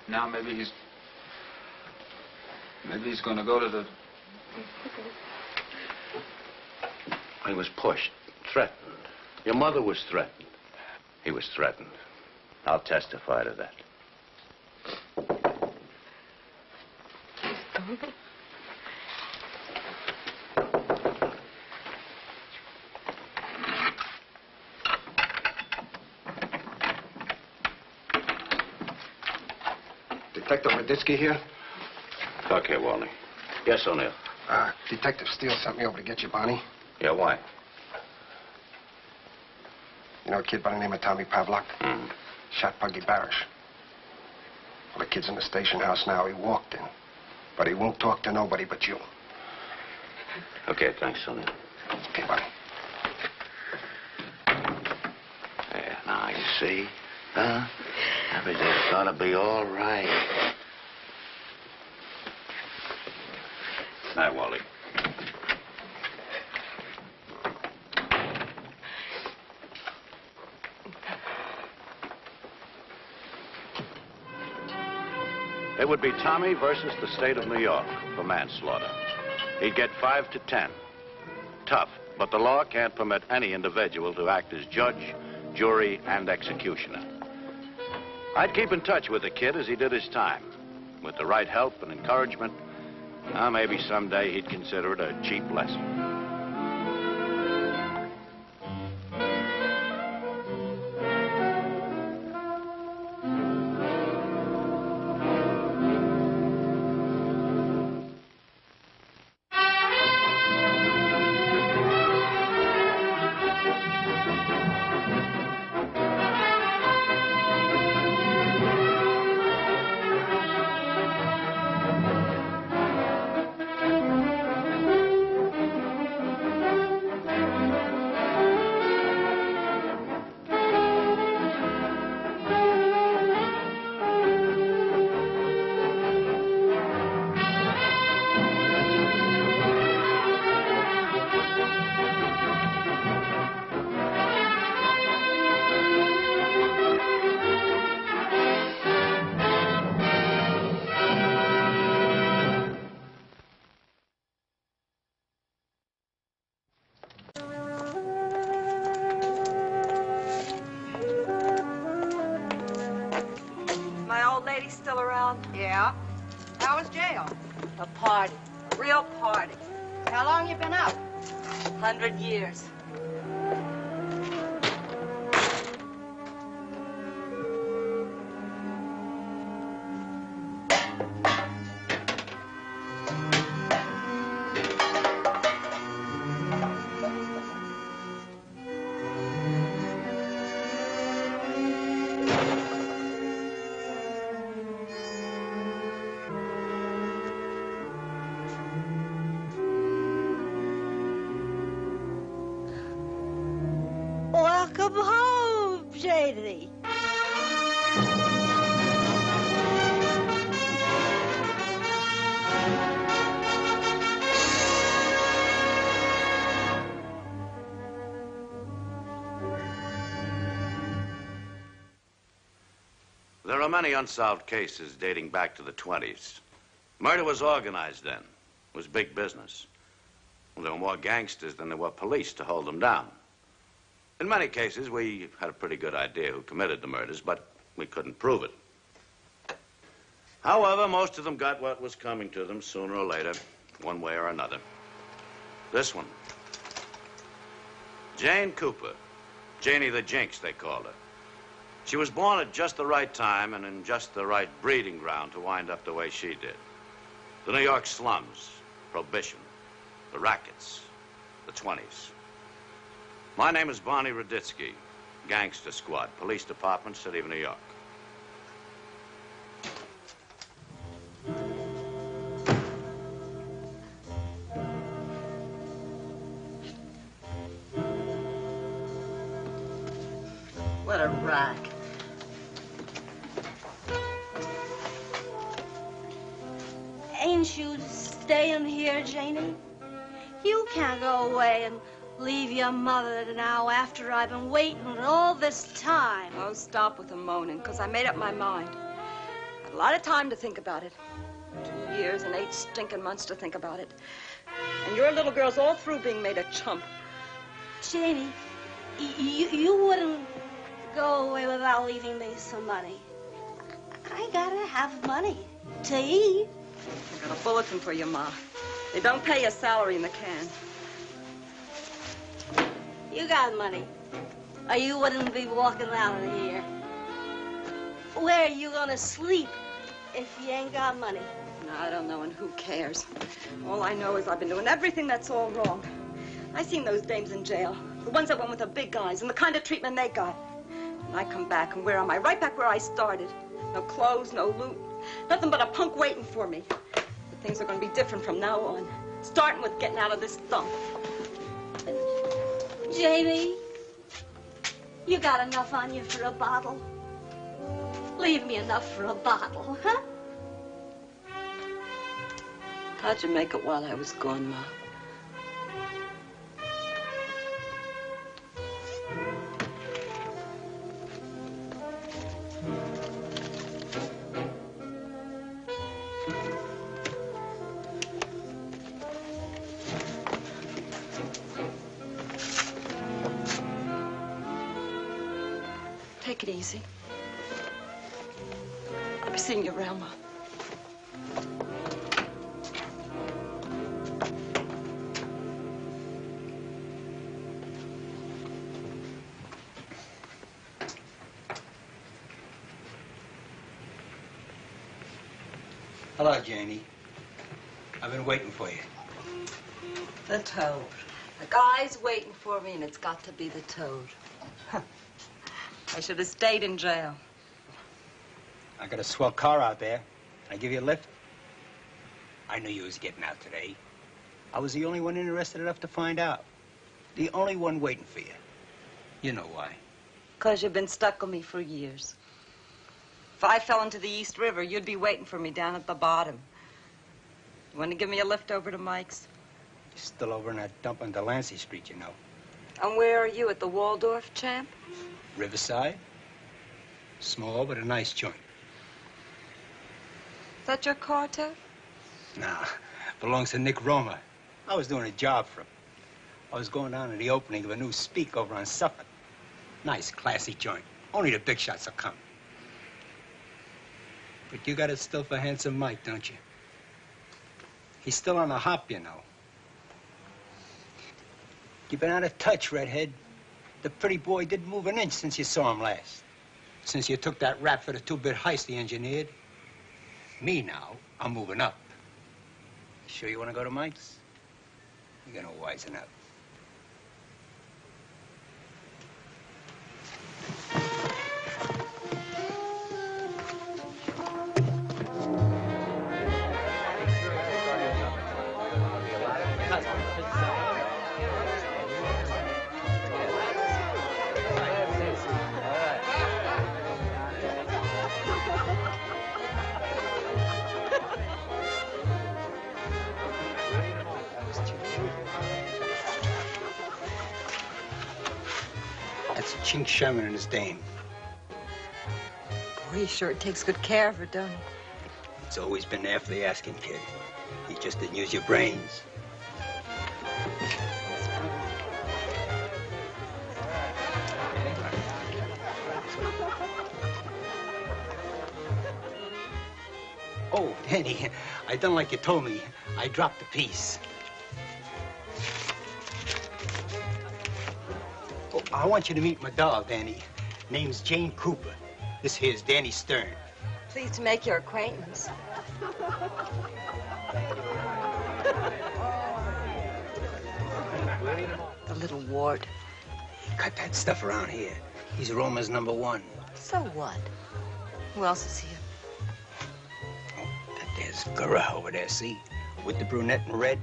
Now maybe he's going to go to the... He was pushed, threatened. Your mother was threatened. He was threatened. I'll testify to that. Detective Raditsky here? Talk here, Wally. Yes, O'Neill. Detective Steele sent me over to get you, Bonnie. Yeah, why? You know a kid by the name of Tommy Pavlok? Shot Puggy Barish. Well, the kid's in the station house now. He walked in. But he won't talk to nobody but you. Okay, thanks, O'Neill. Okay, Bonnie. Yeah, now you see, huh? Everything's gonna be all right. Night, Wally. It would be Tommy versus the state of New York for manslaughter. He'd get 5 to 10. Tough, but the law can't permit any individual to act as judge, jury, and executioner. I'd keep in touch with the kid as he did his time. With the right help and encouragement, maybe someday he'd consider it a cheap lesson. How was jail? A party. A real party. How long you been out? 100 years. Welcome home, Janie. There are many unsolved cases dating back to the 20s. Murder was organized then. It was big business. Well, there were more gangsters than there were police to hold them down. In many cases, we had a pretty good idea who committed the murders, but we couldn't prove it. However, most of them got what was coming to them sooner or later, one way or another. This one. Jane Cooper. Janie the Jinx, they called her. She was born at just the right time and in just the right breeding ground to wind up the way she did. The New York slums, prohibition, the rackets, the 20s. My name is Barney Raditsky, Gangster Squad, Police Department, City of New York. What a rack. Ain't you staying here, Janie? You can't go away and leave your mother now after I've been waiting all this time. Oh, stop with the moaning, because I made up my mind. I had a lot of time to think about it. 2 years and 8 stinking months to think about it. And your little girl's all through being made a chump. Janie, you wouldn't go away without leaving me some money. I gotta have money to eat. I got a bulletin for you, Ma. They don't pay a salary in the can. You got money, or you wouldn't be walking out of here. Where are you gonna sleep if you ain't got money? No, I don't know, and who cares? All I know is I've been doing everything that's all wrong. I seen those dames in jail, the ones that went with the big guys, and the kind of treatment they got. And I come back, and where am I? Right back where I started. No clothes, no loot, nothing but a punk waiting for me. But things are going to be different from now on, starting with getting out of this dump. Jamie, you got enough on you for a bottle? Leave me enough for a bottle, huh? How'd you make it while I was gone, Ma? Take it easy. I'll be seeing you around, Ma. Hello, Janie. I've been waiting for you. The Toad. The guy's waiting for me, and it's got to be the Toad. I should have stayed in jail. I got a swell car out there. Can I give you a lift? I knew you was getting out today. I was the only one interested enough to find out. The only one waiting for you. You know why. 'Cause you've been stuck on me for years. If I fell into the East River, you'd be waiting for me down at the bottom. You want to give me a lift over to Mike's? You're still over in that dump on Delancey Street, you know. And where are you, at the Waldorf, champ? Riverside. Small, but a nice joint. Is that your car, Toad? Nah, belongs to Nick Roma. I was doing a job for him. I was going down to the opening of a new speak over on Suffolk. Nice, classy joint. Only the big shots will come. But you got it still for Handsome Mike, don't you? He's still on the hop, you know. You've been out of touch, Redhead. The pretty boy didn't move an inch since you saw him last. Since you took that rap for the two-bit heist he engineered. Me now, I'm moving up. Sure you want to go to Mike's? You're gonna wisen up. That's Chink Sherman and his dame. Boy, he sure takes good care of her, don't he? It's always been there for the asking, kid. You just didn't use your brains. Oh, Danny, I done like you told me. I dropped the piece. Oh, I want you to meet my doll, Danny. Name's Jane Cooper. This here's Danny Stern. Pleased to make your acquaintance. The little wart. Cut that stuff around here. He's Roma's #1. So what? Who else is here? There's Gura over there, see? With the brunette in red.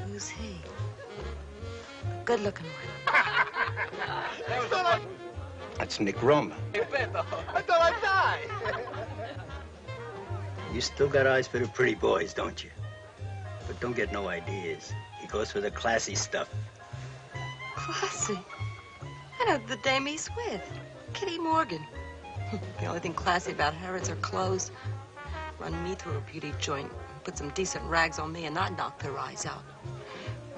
Who's he? Good-looking one. That's Nick Roma. I thought I'd die. You still got eyes for the pretty boys, don't you? But don't get no ideas. He goes for the classy stuff. Classy? I know the dame he's with. Kitty Morgan. The only thing classy about her is her clothes. Run me through a beauty joint, put some decent rags on me, and not knock their eyes out.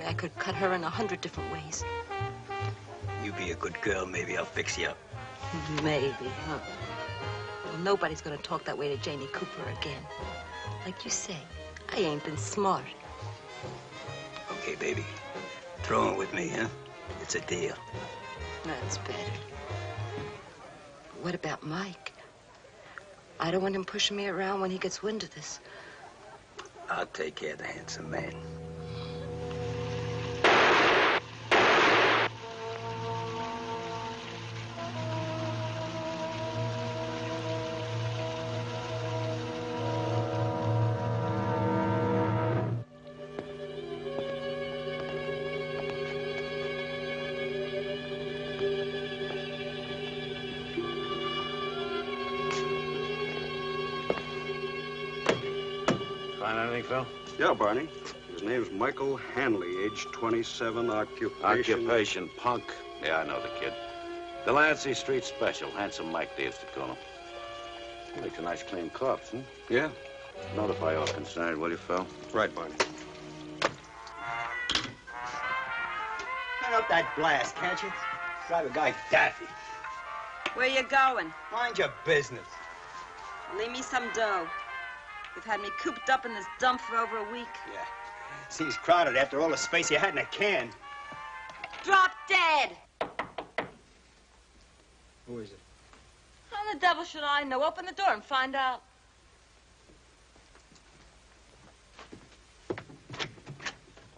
I could cut her in 100 different ways. You be a good girl, maybe I'll fix you up. Maybe, huh? Well, nobody's gonna talk that way to Janie Cooper again. Like you say, I ain't been smart. Okay, baby. Throw in with me, huh? It's a deal. That's better. But what about Mike? I don't want him pushing me around when he gets wind of this. I'll take care of the handsome man. Find anything, Phil? Yeah, Barney. His name's Michael Hanley, age 27, Occupation, punk. Yeah, I know the kid. Delancey Street Special. Handsome Mike they used to call him. He makes a nice clean corpse, huh? Yeah. Notify all concerned, will you, Phil? Right, Barney. Turn up that blast, can't you? Drive a guy daffy. Where you going? Mind your business. Leave me some dough. You've had me cooped up in this dump for over a week. Yeah. Seems crowded after all the space you had in a can. Drop dead! Who is it? How the devil should I know? Open the door and find out.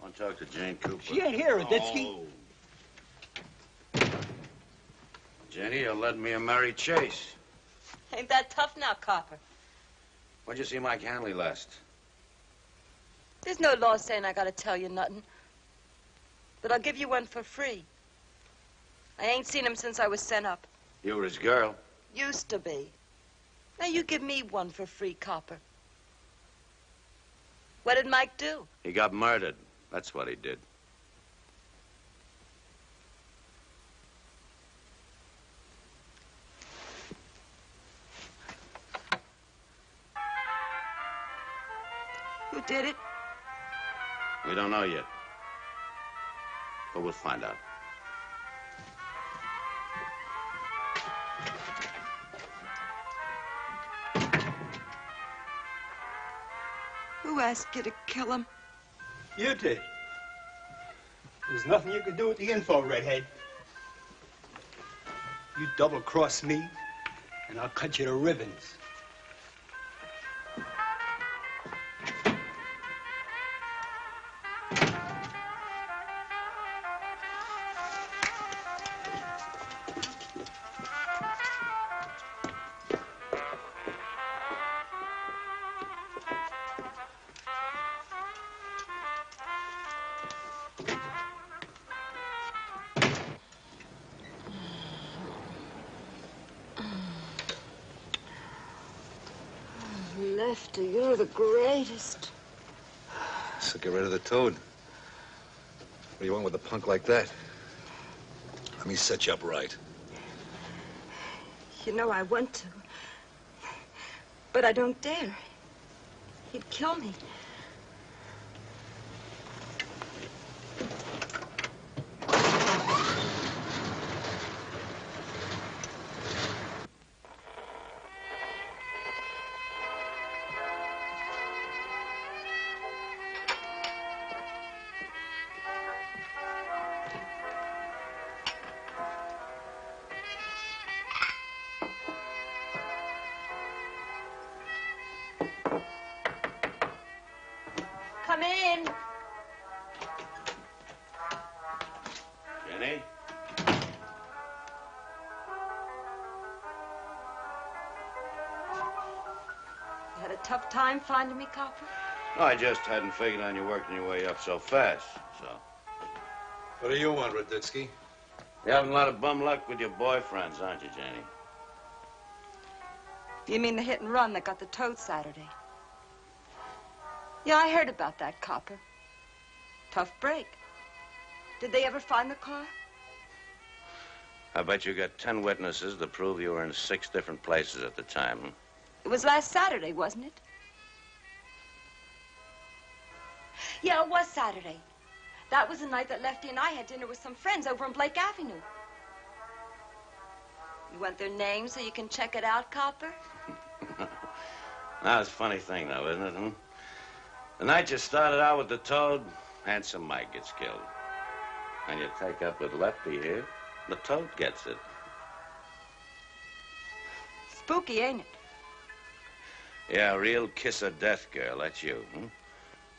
Want to talk to Jane Cooper? She ain't here, Raditsky. Oh. Jenny, you led me a merry chase. Ain't that tough now, Copper? When'd you see Mike Hanley last? There's no law saying I gotta tell you nothing. But I'll give you one for free. I ain't seen him since I was sent up. You were his girl. Used to be. Now you give me one for free, Copper. What did Mike do? He got murdered. That's what he did. Who did it? We don't know yet. But we'll find out. Who asked you to kill him? You did. There's nothing you can do with the info, Redhead. You double-cross me, and I'll cut you to ribbons. Lefty, you're the greatest. So get rid of the toad. What do you want with a punk like that? Let me set you up right. You know I want to. But I don't dare. He'd kill me. Come in. Jenny? You had a tough time finding me, Copper? No, I just hadn't figured on you working your way up so fast, so. What do you want, Raditsky? You're having a lot of bum luck with your boyfriends, aren't you, Jenny? You mean the hit and run that got the toad Saturday? Yeah, I heard about that, Copper. Tough break. Did they ever find the car? I bet you got 10 witnesses to prove you were in 6 different places at the time. Hmm? It was last Saturday, wasn't it? Yeah, it was Saturday. That was the night that Lefty and I had dinner with some friends over on Blake Avenue. You want their names so you can check it out, Copper? Now, it's a funny thing, though, isn't it, hmm? The night you started out with the toad, Handsome Mike gets killed. And you take up with Lefty here, the toad gets it. Spooky, ain't it? Yeah, a real kiss of death, girl, that's you, hmm?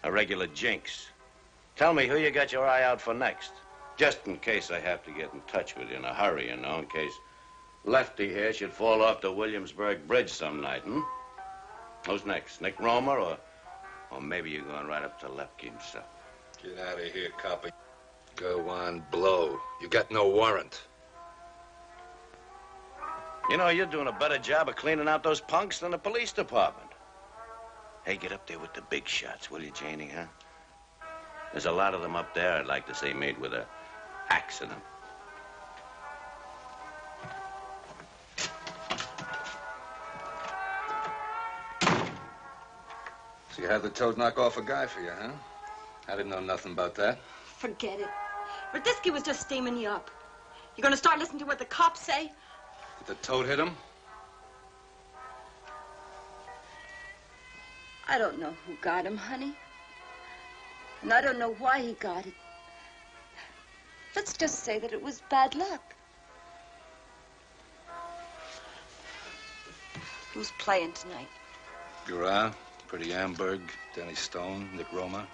A regular jinx. Tell me who you got your eye out for next. Just in case I have to get in touch with you in a hurry, you know, in case Lefty here should fall off the Williamsburg Bridge some night, hmm? Who's next, Nick Romer, or maybe you're going right up to Lepke himself? Get out of here, copper. Go on, blow. You got no warrant. You know, you're doing a better job of cleaning out those punks than the police department. Hey, get up there with the big shots, will you, Janie, huh? There's a lot of them up there I'd like to see made with a axe in them. So you had the toad knock off a guy for you, huh? I didn't know nothing about that. Forget it. Raditsky was just steaming you up. You gonna start listening to what the cops say? Did the toad hit him? I don't know who got him, honey. And I don't know why he got it. Let's just say that it was bad luck. Who's playing tonight? Gura, Freddie Amberg, Danny Stone, Nick Roma.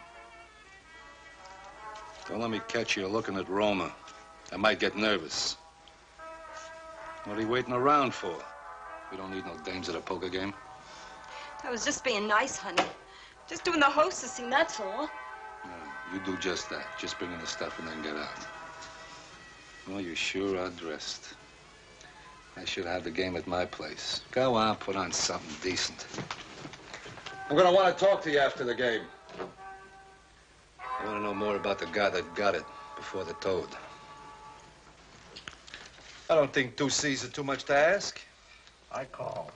Don't let me catch you looking at Roma. I might get nervous. What are you waiting around for? We don't need no dames at a poker game. I was just being nice, honey. Just doing the hostessing, that's all. You do just that. Just bring in the stuff and then get out. Well, you sure are dressed. I should have the game at my place. Go on, put on something decent. I'm gonna want to talk to you after the game. I want to know more about the guy that got it before the toad. I don't think 2 C's are too much to ask. I call.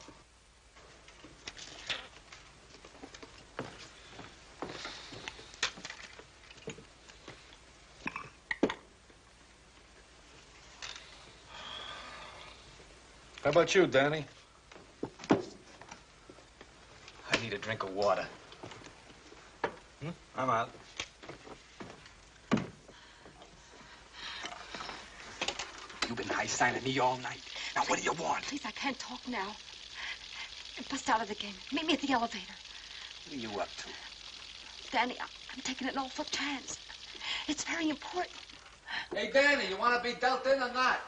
How about you, Danny? I need a drink of water. I'm out. You've been high-signing me all night. Now, what do you want? Please, I can't talk now. Bust out of the game. Meet me at the elevator. What are you up to? Danny, I'm taking an awful chance. It's very important. Hey, Danny, you want to be dealt in or not?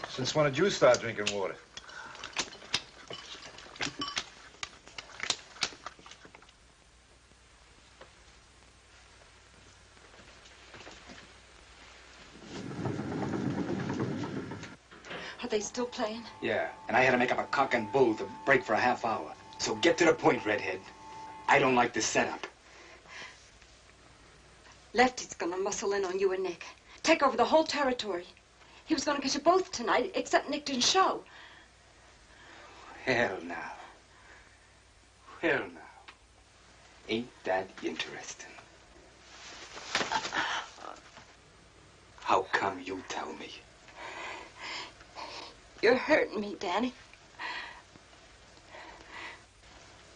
Since when did you start drinking water? Are they still playing? Yeah, and I had to make up a cock and bull to break for a half hour. So get to the point, Redhead. I don't like this setup. Lefty's gonna muscle in on you and Nick. Take over the whole territory. He was gonna get you both tonight, except Nick didn't show. Hell now. Hell now. Ain't that interesting? How come you tell me? You're hurting me, Danny.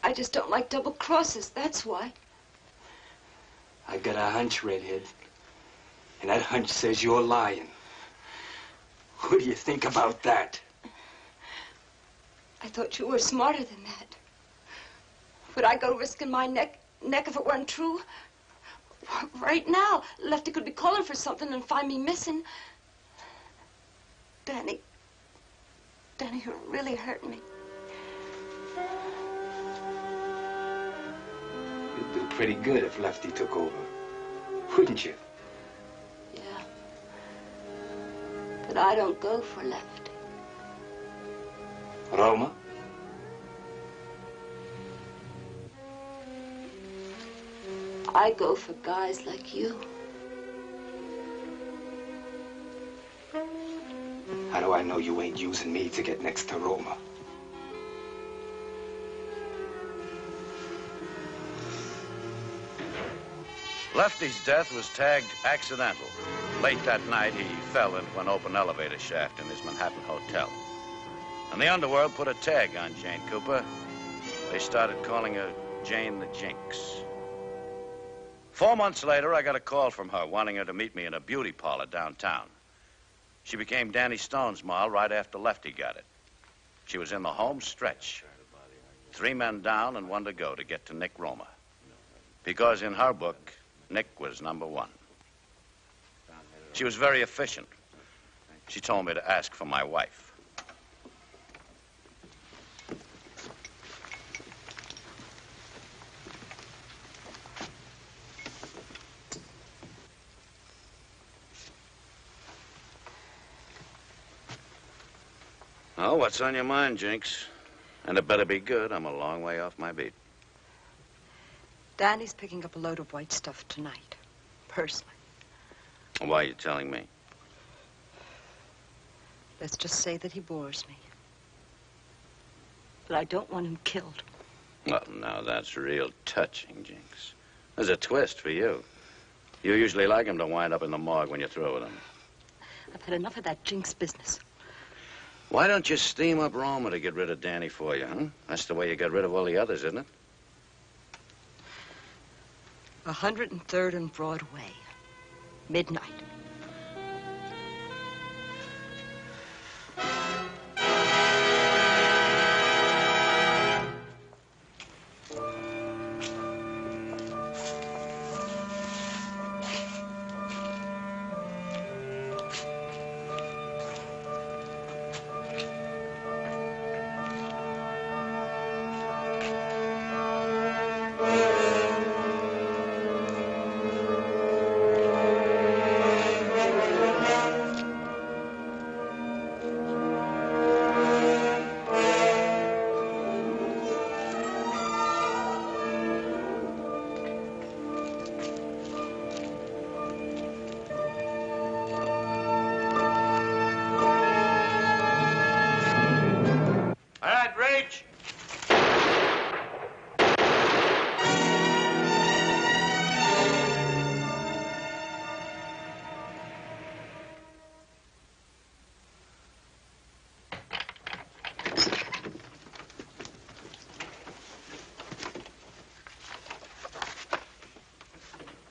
I just don't like double crosses, that's why. I got a hunch, Redhead. And that hunch says you're lying. What do you think about that? I thought you were smarter than that. Would I go risking my neck if it weren't true? Right now, Lefty could be calling for something and find me missing. Danny, you're really hurting me. You'd do pretty good if Lefty took over. Wouldn't you? Yeah. But I don't go for Lefty. Roma? I go for guys like you. How do I know you ain't using me to get next to Roma? Lefty's death was tagged accidental. Late that night, he fell into an open elevator shaft in his Manhattan hotel. And the underworld put a tag on Jane Cooper. They started calling her Jane the Jinx. 4 months later, I got a call from her wanting her to meet me in a beauty parlor downtown. She became Danny Stone's model right after Lefty got it. She was in the home stretch. 3 men down and 1 to go to get to Nick Roma. Because in her book, Nick was #1. She was very efficient. She told me to ask for my wife. Oh, what's on your mind, Jinx? And it better be good. I'm a long way off my beat. Danny's picking up a load of white stuff tonight, personally. Why are you telling me? Let's just say that he bores me. But I don't want him killed. Well, now that's real touching, Jinx. There's a twist for you. You usually like him to wind up in the morgue when you're through with him. I've had enough of that Jinx business. Why don't you steam up Roma to get rid of Danny for you, huh? That's the way you get rid of all the others, isn't it? 103rd and Broadway. Midnight.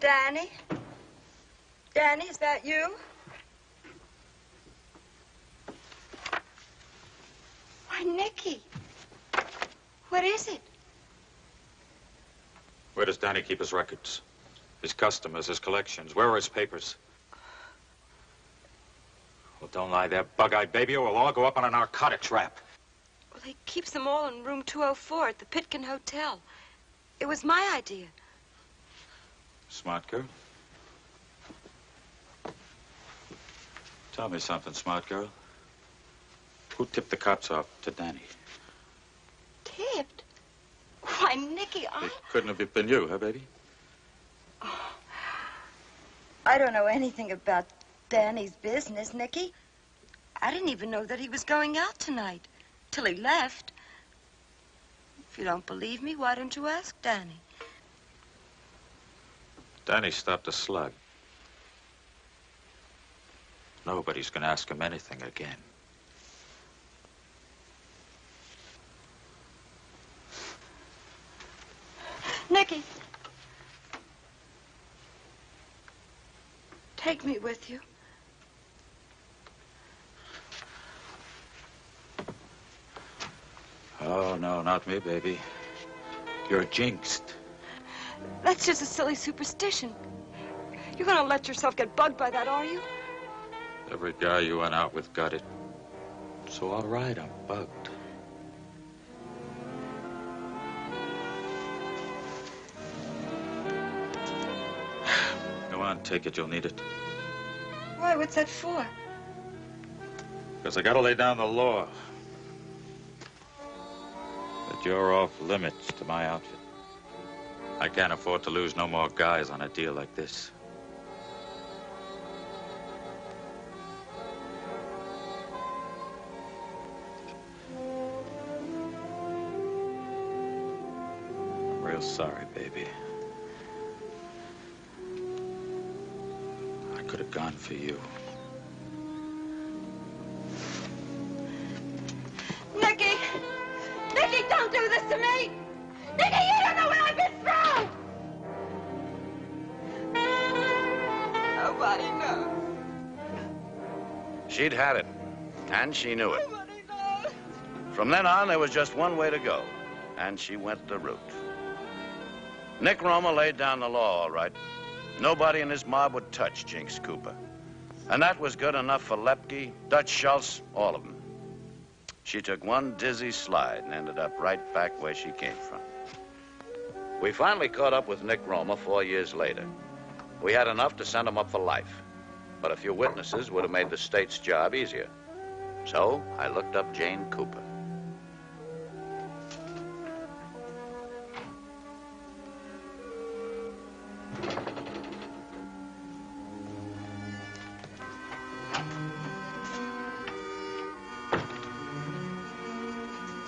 Danny? Danny, is that you? Why, Nicky. What is it? Where does Danny keep his records? His customers, his collections. Where are his papers? Well, don't lie there, bug-eyed baby, or we'll all go up on a narcotics rap. Well, he keeps them all in room 204 at the Pitkin Hotel. It was my idea. Smart girl. Tell me something, smart girl. Who tipped the cops off to Danny? Tipped? Why, Nicky, It couldn't have been you, huh, baby? I don't know anything about Danny's business, Nicky. I didn't even know that he was going out tonight, till he left. If you don't believe me, why don't you ask Danny? Danny stopped a slug. Nobody's gonna ask him anything again. Nicky. Take me with you. Oh, no, not me, baby. You're jinxed. That's just a silly superstition. You're gonna let yourself get bugged by that, are you? Every guy you went out with got it. So, all right, I'm bugged. Go on, take it. You'll need it. Why, what's that for? Because I gotta lay down the law. That you're off limits to my outfit. I can't afford to lose no more guys on a deal like this. I'm real sorry, baby. I could have gone for you. Nicky! Nicky, don't do this to me! Nicky, you don't know what I've been through! Nobody knows. She'd had it, and she knew it. From then on, there was just one way to go, and she went the route. Nick Roma laid down the law, all right. Nobody in his mob would touch Jinx Cooper. And that was good enough for Lepke, Dutch Schultz, all of them. She took one dizzy slide and ended up right back where she came from. We finally caught up with Nick Roma 4 years later. We had enough to send him up for life. But a few witnesses would have made the state's job easier. So I looked up Jane Cooper.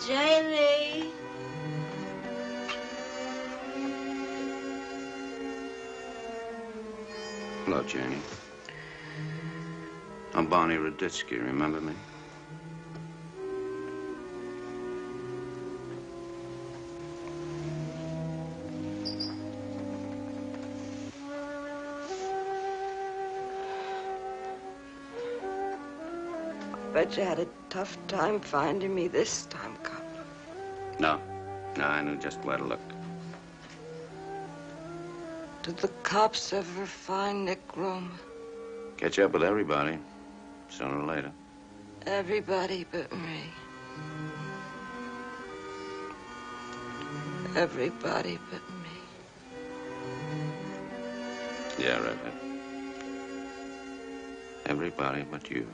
Janie. Hello, Janie. I'm Barney Raditsky, remember me? Bet you had a tough time finding me this time, Cop. No, I knew just where to look. Did the cops ever find Nick Roma? Catch up with everybody, sooner or later. Everybody but me. Everybody but me. Yeah, Redhead. Everybody but you.